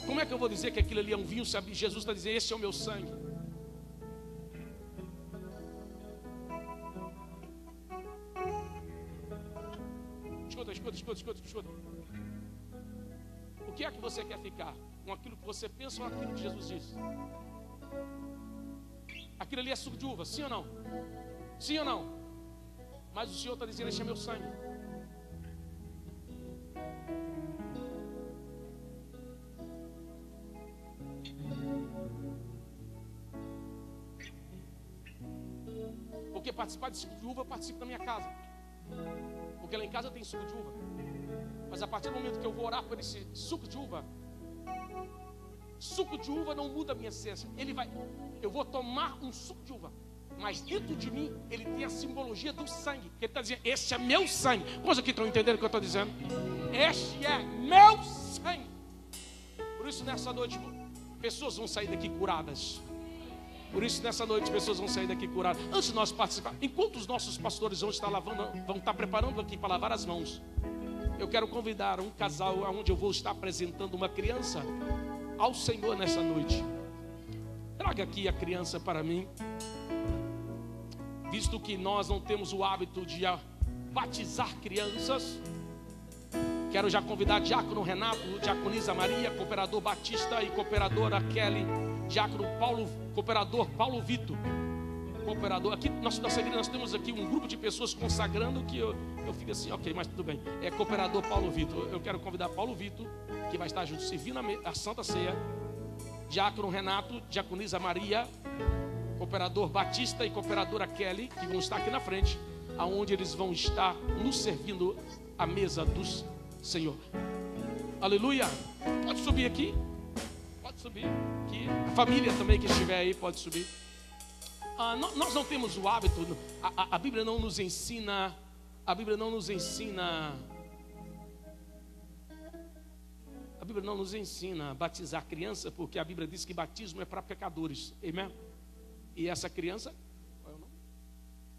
como é que eu vou dizer que aquilo ali é um vinho se Jesus está dizendo: esse é o meu sangue? Escuta. O que é que você quer ficar? Com aquilo que você pensa ou aquilo que Jesus disse? Aquilo ali é suco de uva, sim ou não? Sim ou não? Mas o Senhor está dizendo: esse é meu sangue. Porque participar de suco de uva, eu participo da minha casa. Porque lá em casa tem suco de uva. Mas a partir do momento que eu vou orar por esse suco de uva não muda a minha essência. Eu vou tomar um suco de uva, mas dentro de mim ele tem a simbologia do sangue. Ele está dizendo: esse é meu sangue. Quantos aqui estão entendendo o que eu estou dizendo? Este é meu sangue. Por isso nessa noite pessoas vão sair daqui curadas. Por isso nessa noite pessoas vão sair daqui curadas. Antes de nós participar, enquanto os nossos pastores vão estar preparando aqui para lavar as mãos, eu quero convidar um casal onde eu vou estar apresentando uma criança ao Senhor nessa noite. Traga aqui a criança para mim. Visto que nós não temos o hábito de batizar crianças, quero já convidar diácono Renato, diaconisa Maria, cooperador Batista e cooperadora Kelly, diácono Paulo, cooperador Paulo Vitor. Cooperador. Aqui, nossa igreja, nós temos aqui um grupo de pessoas consagrando que eu fico assim, ok, mas tudo bem. É cooperador Paulo Vitor. Eu quero convidar Paulo Vitor, que vai estar junto, servindo a Santa Ceia. Diácono Renato, diaconisa Maria, cooperador Batista e cooperadora Kelly, que vão estar aqui na frente, aonde eles vão estar nos servindo a mesa do Senhor. Aleluia. Pode subir aqui. Pode subir aqui. A família também que estiver aí pode subir. Nós não temos o hábito, a Bíblia não nos ensina, a Bíblia não nos ensina a batizar criança, porque a Bíblia diz que batismo é para pecadores, amém? E essa criança, qual é o nome?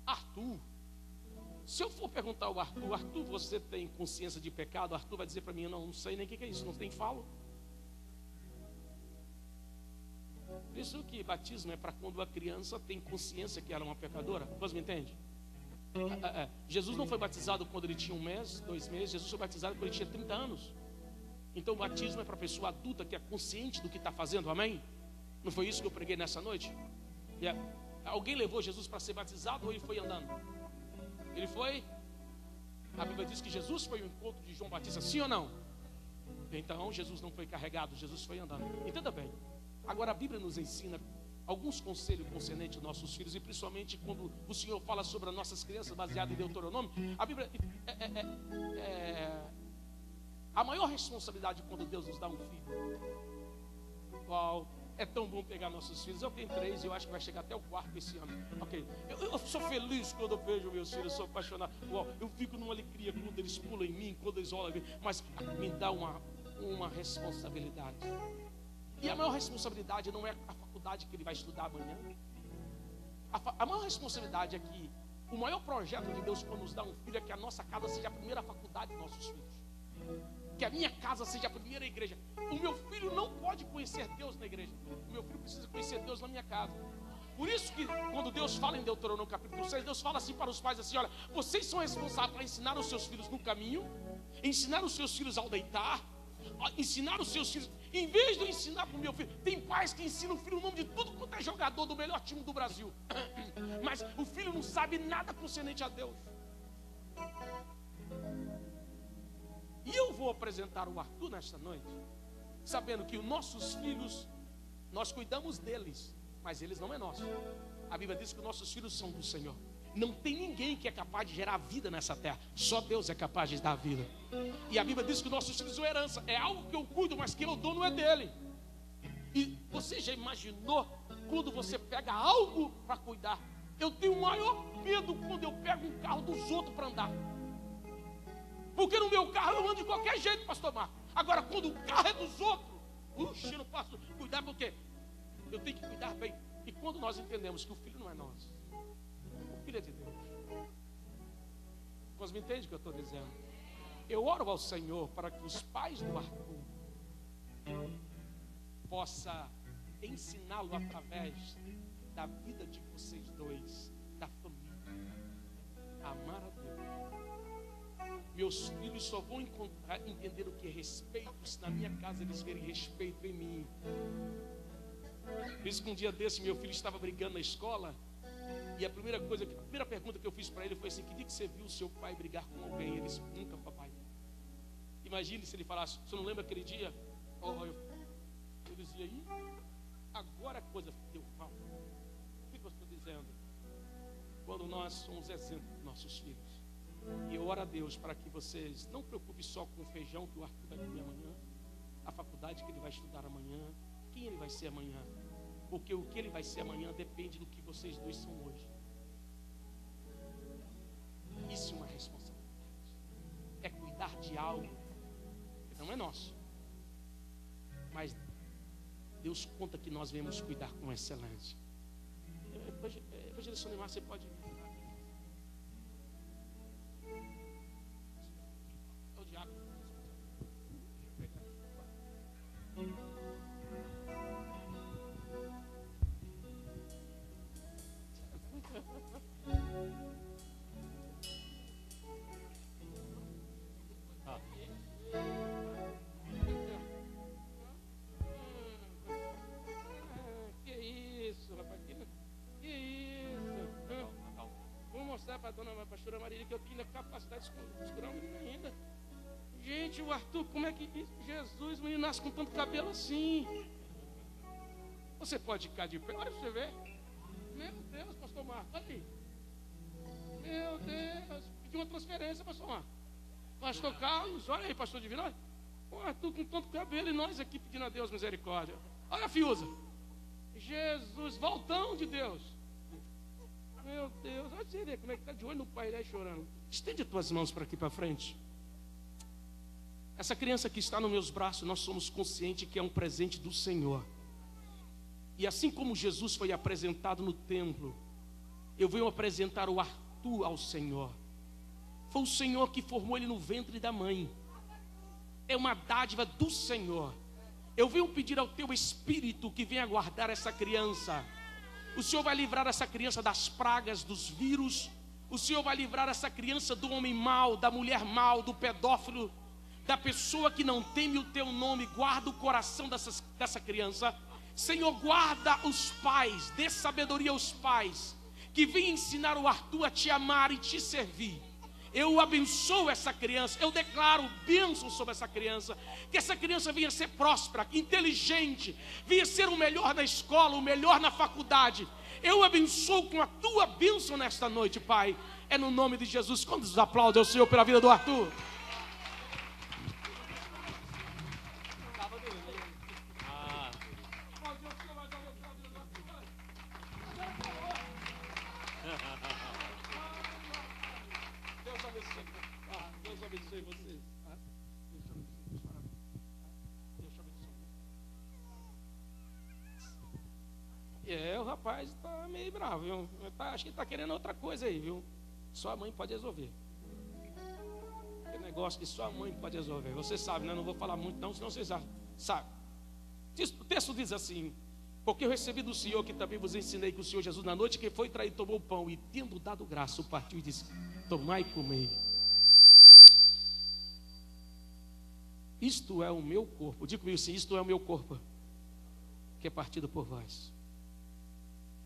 Arthur. Se eu for perguntar ao Arthur, Arthur, você tem consciência de pecado? Arthur vai dizer para mim, eu não sei nem o que é isso, não tem falo. Por isso que batismo é para quando a criança tem consciência que ela é uma pecadora. Você me entende? Jesus não foi batizado quando ele tinha 1 mês, 2 meses. Jesus foi batizado quando ele tinha 30 anos. Então o batismo é para a pessoa adulta que é consciente do que está fazendo, amém? Não foi isso que eu preguei nessa noite? Alguém levou Jesus para ser batizado ou ele foi andando? Ele foi? A Bíblia diz que Jesus foi ao encontro de João Batista, sim ou não? Então Jesus não foi carregado, Jesus foi andando. Entenda bem. Agora a Bíblia nos ensina alguns conselhos concernentes aos nossos filhos, e principalmente quando o Senhor fala sobre as nossas crianças, baseado em Deuteronômio. A Bíblia a maior responsabilidade quando Deus nos dá um filho. Uau, é tão bom pegar nossos filhos. Eu tenho 3 e eu acho que vai chegar até o 4º esse ano. Ok, eu sou feliz quando eu vejo meus filhos, eu sou apaixonado. Uau, eu fico numa alegria quando eles pulam em mim, quando eles olham em mim, mas me dá uma responsabilidade. E a maior responsabilidade não é a faculdade que ele vai estudar amanhã. A maior responsabilidade é que o maior projeto de Deus quando nos dá um filho é que a nossa casa seja a primeira faculdade dos nossos filhos. Que a minha casa seja a primeira igreja. O meu filho não pode conhecer Deus na igreja. O meu filho precisa conhecer Deus na minha casa. Por isso que quando Deus fala em Deuteronômio capítulo 6, Deus fala assim para os pais assim, olha, vocês são responsáveis para ensinar os seus filhos no caminho, ensinar os seus filhos ao deitar, ensinar os seus filhos, em vez de eu ensinar para o meu filho, tem pais que ensinam o filho o nome de tudo quanto é jogador do melhor time do Brasil, mas o filho não sabe nada concernente a Deus. E eu vou apresentar o Arthur nesta noite, sabendo que os nossos filhos, nós cuidamos deles, mas eles não é nosso. A Bíblia diz que os nossos filhos são do Senhor. Não tem ninguém que é capaz de gerar vida nessa terra. Só Deus é capaz de dar vida. E a Bíblia diz que os nossos filhos são herança. É algo que eu cuido, mas quem eu dou não é dele. E você já imaginou quando você pega algo para cuidar? Eu tenho o maior medo quando eu pego um carro dos outros para andar. Porque no meu carro eu ando de qualquer jeito, pastor Marcos. Agora quando o carro é dos outros, eu não posso cuidar porque eu tenho que cuidar bem. E quando nós entendemos que o filho não é nosso, o filho é de Deus. Você me entende o que eu estou dizendo? Eu oro ao Senhor para que os pais do Arthur possa ensiná-lo através da vida de vocês dois, da família, a amar a Deus. Meus filhos só vão entender o que é respeito se na minha casa eles verem respeito em mim. Por isso que um dia desse meu filho estava brigando na escola, e a primeira pergunta que eu fiz para ele foi assim: que dia que você viu o seu pai brigar com alguém? Ele disse: nunca, papai. Imagine se ele falasse: você não lembra aquele dia? Eu dizia: aí, agora a coisa deu mal. O que eu estou dizendo? Quando nós somos exemplo dos nossos filhos, e eu oro a Deus para que vocês não preocupem só com o feijão que o Arthur vai comer amanhã, a faculdade que ele vai estudar amanhã, quem ele vai ser amanhã, porque o que ele vai ser amanhã depende do que vocês dois são hoje. Isso é uma responsabilidade, é cuidar de algo que não é nosso, mas Deus conta que nós viemos cuidar com excelência. Evangelista Neymar, você pode... É o diácono. Que isso, rapaz? Que isso? que eu tinha capacidade de segurar um menino ainda. Gente, o Arthur, como é que Jesus, o menino nasce com tanto cabelo assim? Você pode ficar de pé, olha pra você ver. Meu Deus, pastor Marcos, olha aí. Meu Deus, pediu uma transferência, pastor Marcos. Pastor Carlos, olha aí, pastor Divino, olha. O Arthur com tanto cabelo e nós aqui pedindo a Deus misericórdia. Olha a Fiuza. Jesus, voltão de Deus. Meu Deus, olha você ver como é que está de olho no pai aí chorando. Estende as tuas mãos para aqui para frente. Essa criança que está nos meus braços, nós somos conscientes que é um presente do Senhor. E assim como Jesus foi apresentado no templo, eu venho apresentar o Arthur ao Senhor. Foi o Senhor que formou ele no ventre da mãe. É uma dádiva do Senhor. Eu venho pedir ao teu Espírito que venha guardar essa criança. O Senhor vai livrar essa criança das pragas, dos vírus. O Senhor vai livrar essa criança do homem mau, da mulher mau, do pedófilo, da pessoa que não teme o teu nome. Guarda o coração dessa criança. Senhor, guarda os pais, dê sabedoria aos pais, que venham ensinar o Arthur a te amar e te servir. Eu abençoo essa criança, eu declaro bênção sobre essa criança, que essa criança venha ser próspera, inteligente, venha ser o melhor na escola, o melhor na faculdade. Eu abençoo com a tua bênção nesta noite, Pai. É no nome de Jesus. Quantos aplaudem ao Senhor pela vida do Arthur? Deus abençoe vocês. O rapaz está meio bravo, viu? Acho que ele está querendo outra coisa aí, viu? Sua mãe pode resolver. Que negócio que sua mãe pode resolver. Você sabe, né? Não vou falar muito não, senão vocês sabem. O texto diz assim: porque eu recebi do Senhor, que também vos ensinei, que o Senhor Jesus, na noite que foi traído, tomou o pão e, tendo dado graça, o partiu e disse: tomai e comei. Isto é o meu corpo. Diga comigo assim: isto é o meu corpo, que é partido por vós.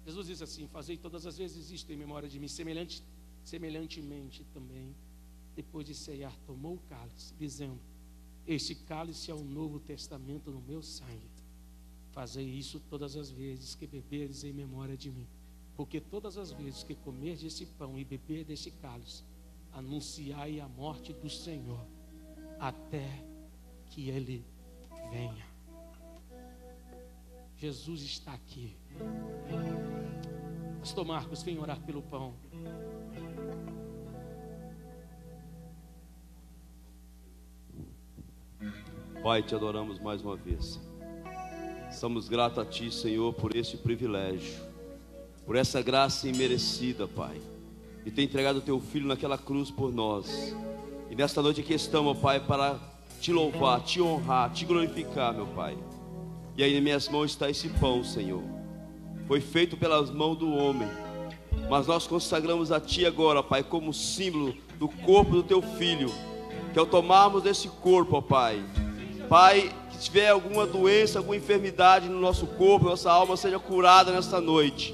Jesus diz assim: fazei todas as vezes isto em memória de mim. Semelhantemente também, depois de ceiar, tomou o cálice, dizendo: este cálice é o novo testamento no meu sangue. Fazei isso todas as vezes que beberes em memória de mim. Porque todas as vezes que comerdes esse pão e beber desse cálice, anunciai a morte do Senhor, até que Ele venha. Jesus está aqui. Pastor Marcos, vem orar pelo pão. Pai, te adoramos mais uma vez. Somos gratos a Ti, Senhor, por este privilégio, por essa graça imerecida, Pai, de ter entregado o Teu Filho naquela cruz por nós. E nesta noite aqui estamos, Pai, para Te louvar, Te honrar, Te glorificar, meu Pai. E aí em minhas mãos está esse pão, Senhor. Foi feito pelas mãos do homem, mas nós consagramos a Ti agora, Pai, como símbolo do corpo do Teu Filho. Que ao tomarmos desse corpo, ó Pai, Pai, que tiver alguma doença, alguma enfermidade no nosso corpo, nossa alma seja curada nesta noite.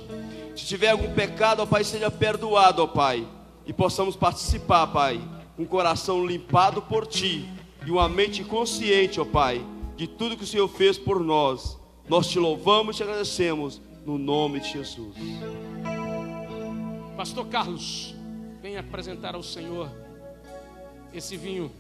Se tiver algum pecado, ó Pai, seja perdoado, ó Pai, e possamos participar, Pai, com o coração limpado por Ti e uma mente consciente, ó Pai, de tudo que o Senhor fez por nós. Nós Te louvamos e Te agradecemos no nome de Jesus. Pastor Carlos, venha apresentar ao Senhor esse vinho.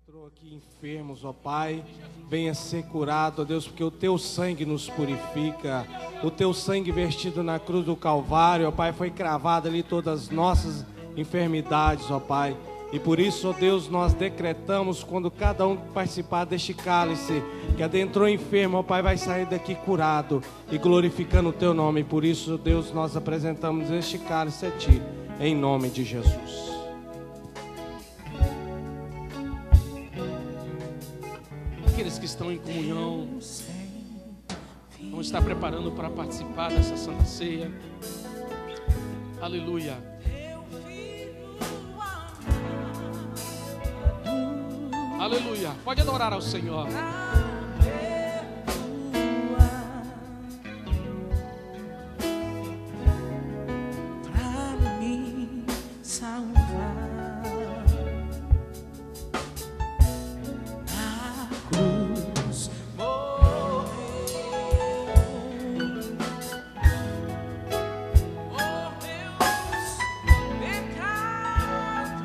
Entrou aqui enfermos, ó Pai, venha ser curado, ó Deus, porque o Teu sangue nos purifica, o Teu sangue vertido na cruz do Calvário, ó Pai, foi cravado ali todas as nossas enfermidades, ó Pai, E por isso, ó Deus, nós decretamos, quando cada um participar deste cálice, que adentrou enfermo, ó Pai, vai sair daqui curado e glorificando o Teu nome. E por isso, Deus, nós apresentamos este cálice a Ti, em nome de Jesus. Aqueles que estão em comunhão, vão estar preparando para participar dessa Santa Ceia. Aleluia. Aleluia. Pode adorar ao Senhor. Para me salvar na cruz morreu por meus pecados,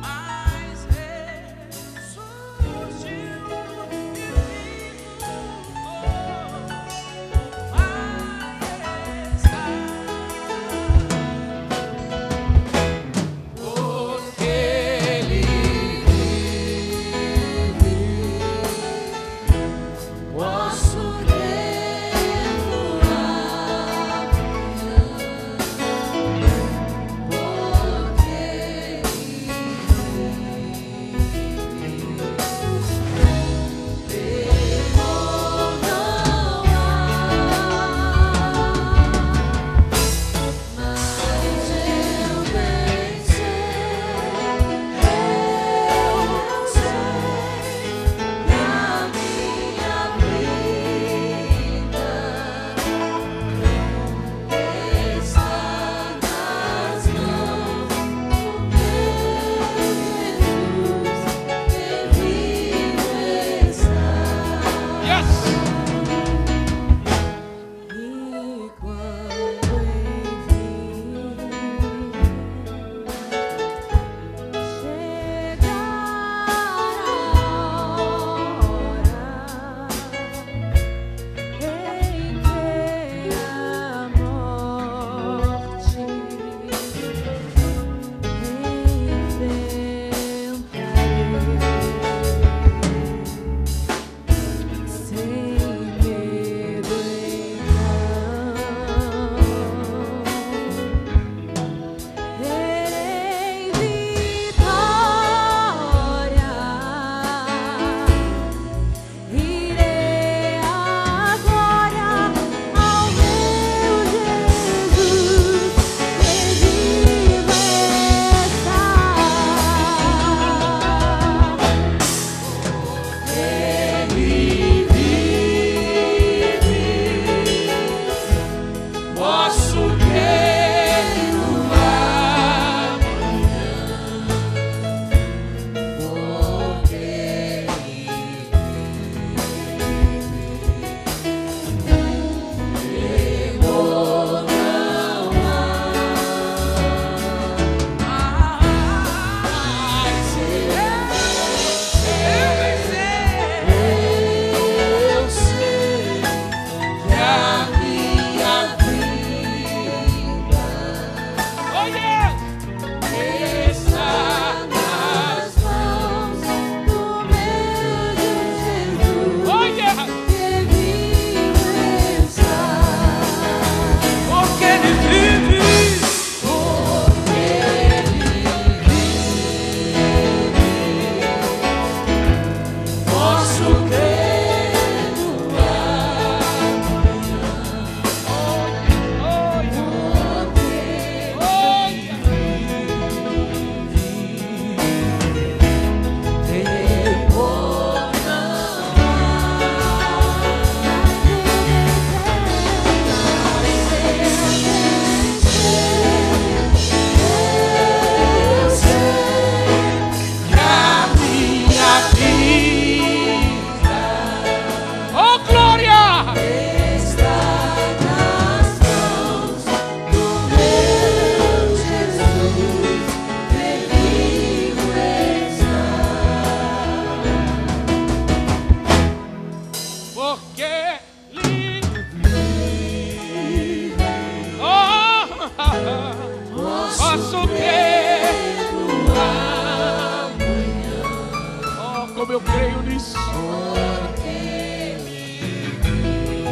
mas ressuscitou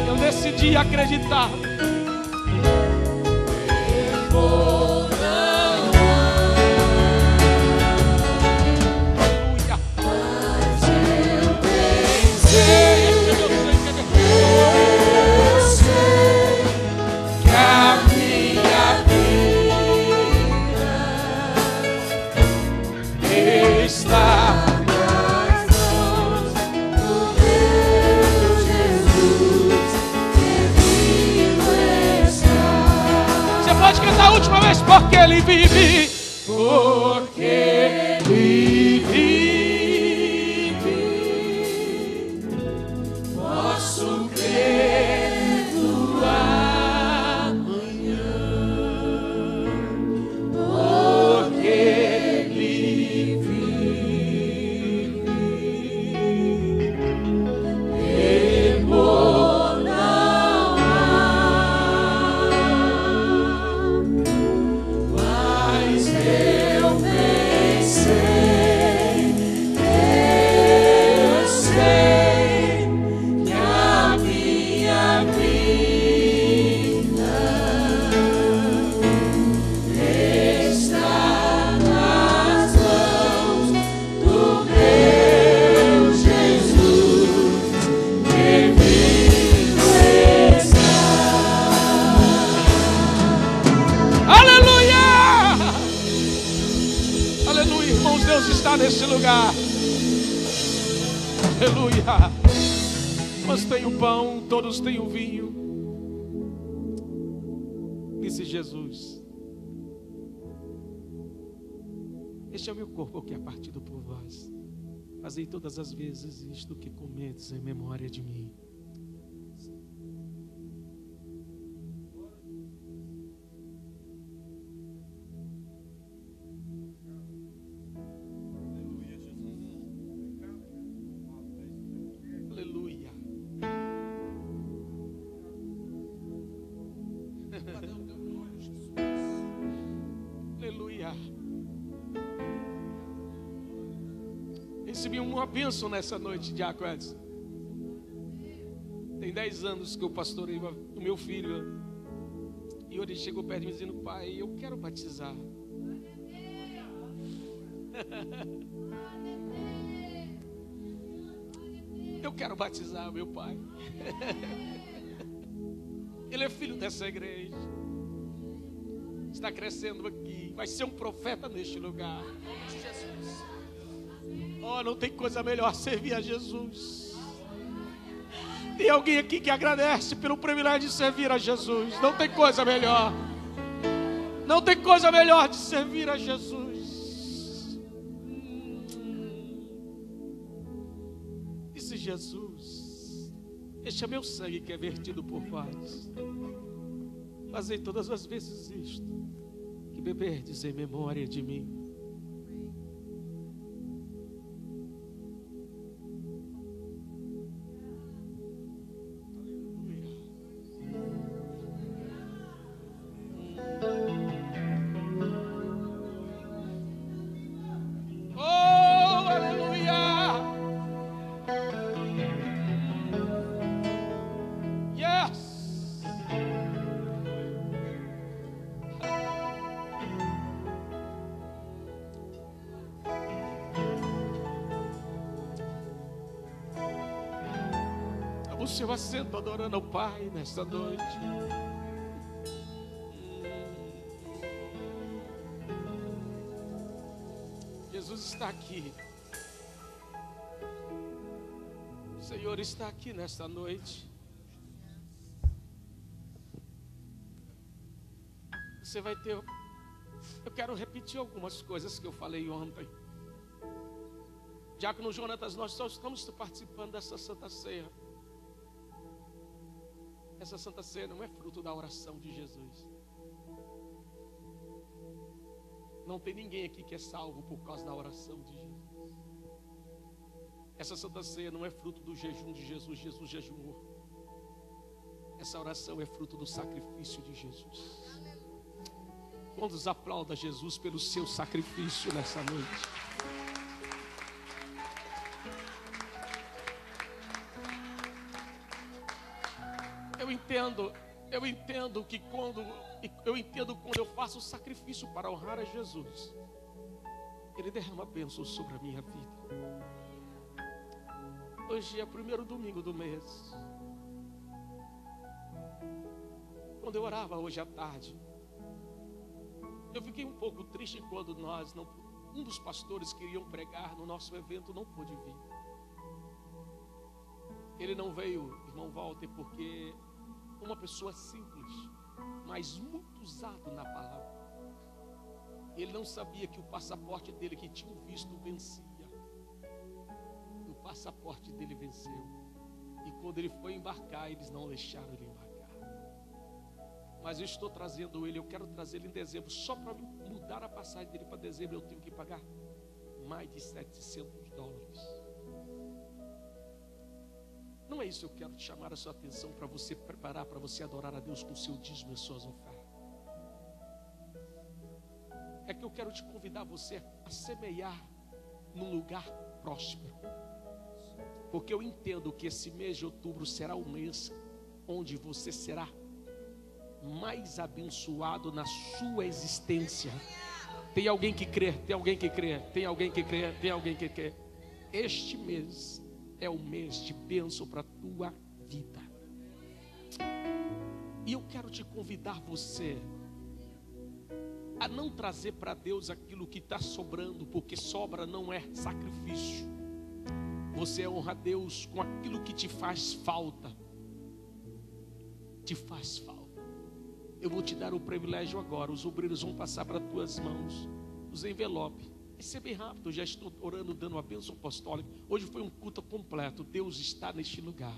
Eu decidi acreditar. Porque Ele vive, porque Ele vive, posso crer no amanhã, porque Ele vive, temor não há. Nesse lugar, aleluia. Uns têm o pão, todos têm o vinho. Disse Jesus: este é o meu corpo que é partido por vós. Fazei todas as vezes isto que comedes em memória de mim. Recebi uma bênção nessa noite, Diácono Edson. Tem 10 anos que eu pastorei o meu filho. E ele chegou perto de mim dizendo: pai, eu quero batizar. Eu quero batizar meu pai. Ele é filho dessa igreja. Está crescendo aqui. Vai ser um profeta neste lugar. Jesus. Oh, não tem coisa melhor servir a Jesus. Tem alguém aqui que agradece pelo privilégio de servir a Jesus. Não tem coisa melhor. Não tem coisa melhor de servir a Jesus. Disse Jesus: este é meu sangue que é vertido por vós. Fazei todas as vezes isto que beberdes em memória de mim. O seu assento adorando ao Pai nesta noite. Jesus está aqui. O Senhor está aqui nesta noite. Você vai ter... Eu quero repetir algumas coisas que eu falei ontem. Diácono Jonatas, nós só estamos participando dessa Santa Ceia. Essa Santa Ceia não é fruto da oração de Jesus. Não tem ninguém aqui que é salvo por causa da oração de Jesus. Essa Santa Ceia não é fruto do jejum de Jesus. Jesus jejuou. Essa oração é fruto do sacrifício de Jesus. Quantos aplaudam Jesus pelo seu sacrifício nessa noite? entendo que quando eu faço o sacrifício para honrar a Jesus, Ele derrama bênçãos sobre a minha vida. Hoje é o primeiro domingo do mês. Quando eu orava hoje à tarde, eu fiquei um pouco triste quando um dos pastores que iriam pregar no nosso evento não pôde vir. Ele não veio, irmão Walter, porque uma pessoa simples, mas muito usado na palavra. Ele não sabia que o passaporte dele, que tinha um visto, vencia. O passaporte dele venceu. E quando ele foi embarcar, eles não deixaram ele embarcar. Mas eu estou trazendo ele, eu quero trazer ele em dezembro. Só para mudar a passagem dele para dezembro, eu tenho que pagar mais de $700. Não é isso que eu quero te chamar a sua atenção, para você preparar, para você adorar a Deus com o seu dízimo e suas ofertas. É que eu quero te convidar você a semear num lugar próspero. Porque eu entendo que esse mês de outubro será o mês onde você será mais abençoado na sua existência. Tem alguém que crê, tem alguém que crê, tem alguém que crê, tem alguém que crê. Este mês é o mês de bênção para a tua vida. E eu quero te convidar você a não trazer para Deus aquilo que está sobrando, porque sobra não é sacrifício. Você honra a Deus com aquilo que te faz falta. Te faz falta. Eu vou te dar o privilégio agora. Os obreiros vão passar para as tuas mãos os envelopes. Vai ser bem rápido. Eu já estou orando, dando a bênção apostólica. Hoje foi um culto completo. Deus está neste lugar.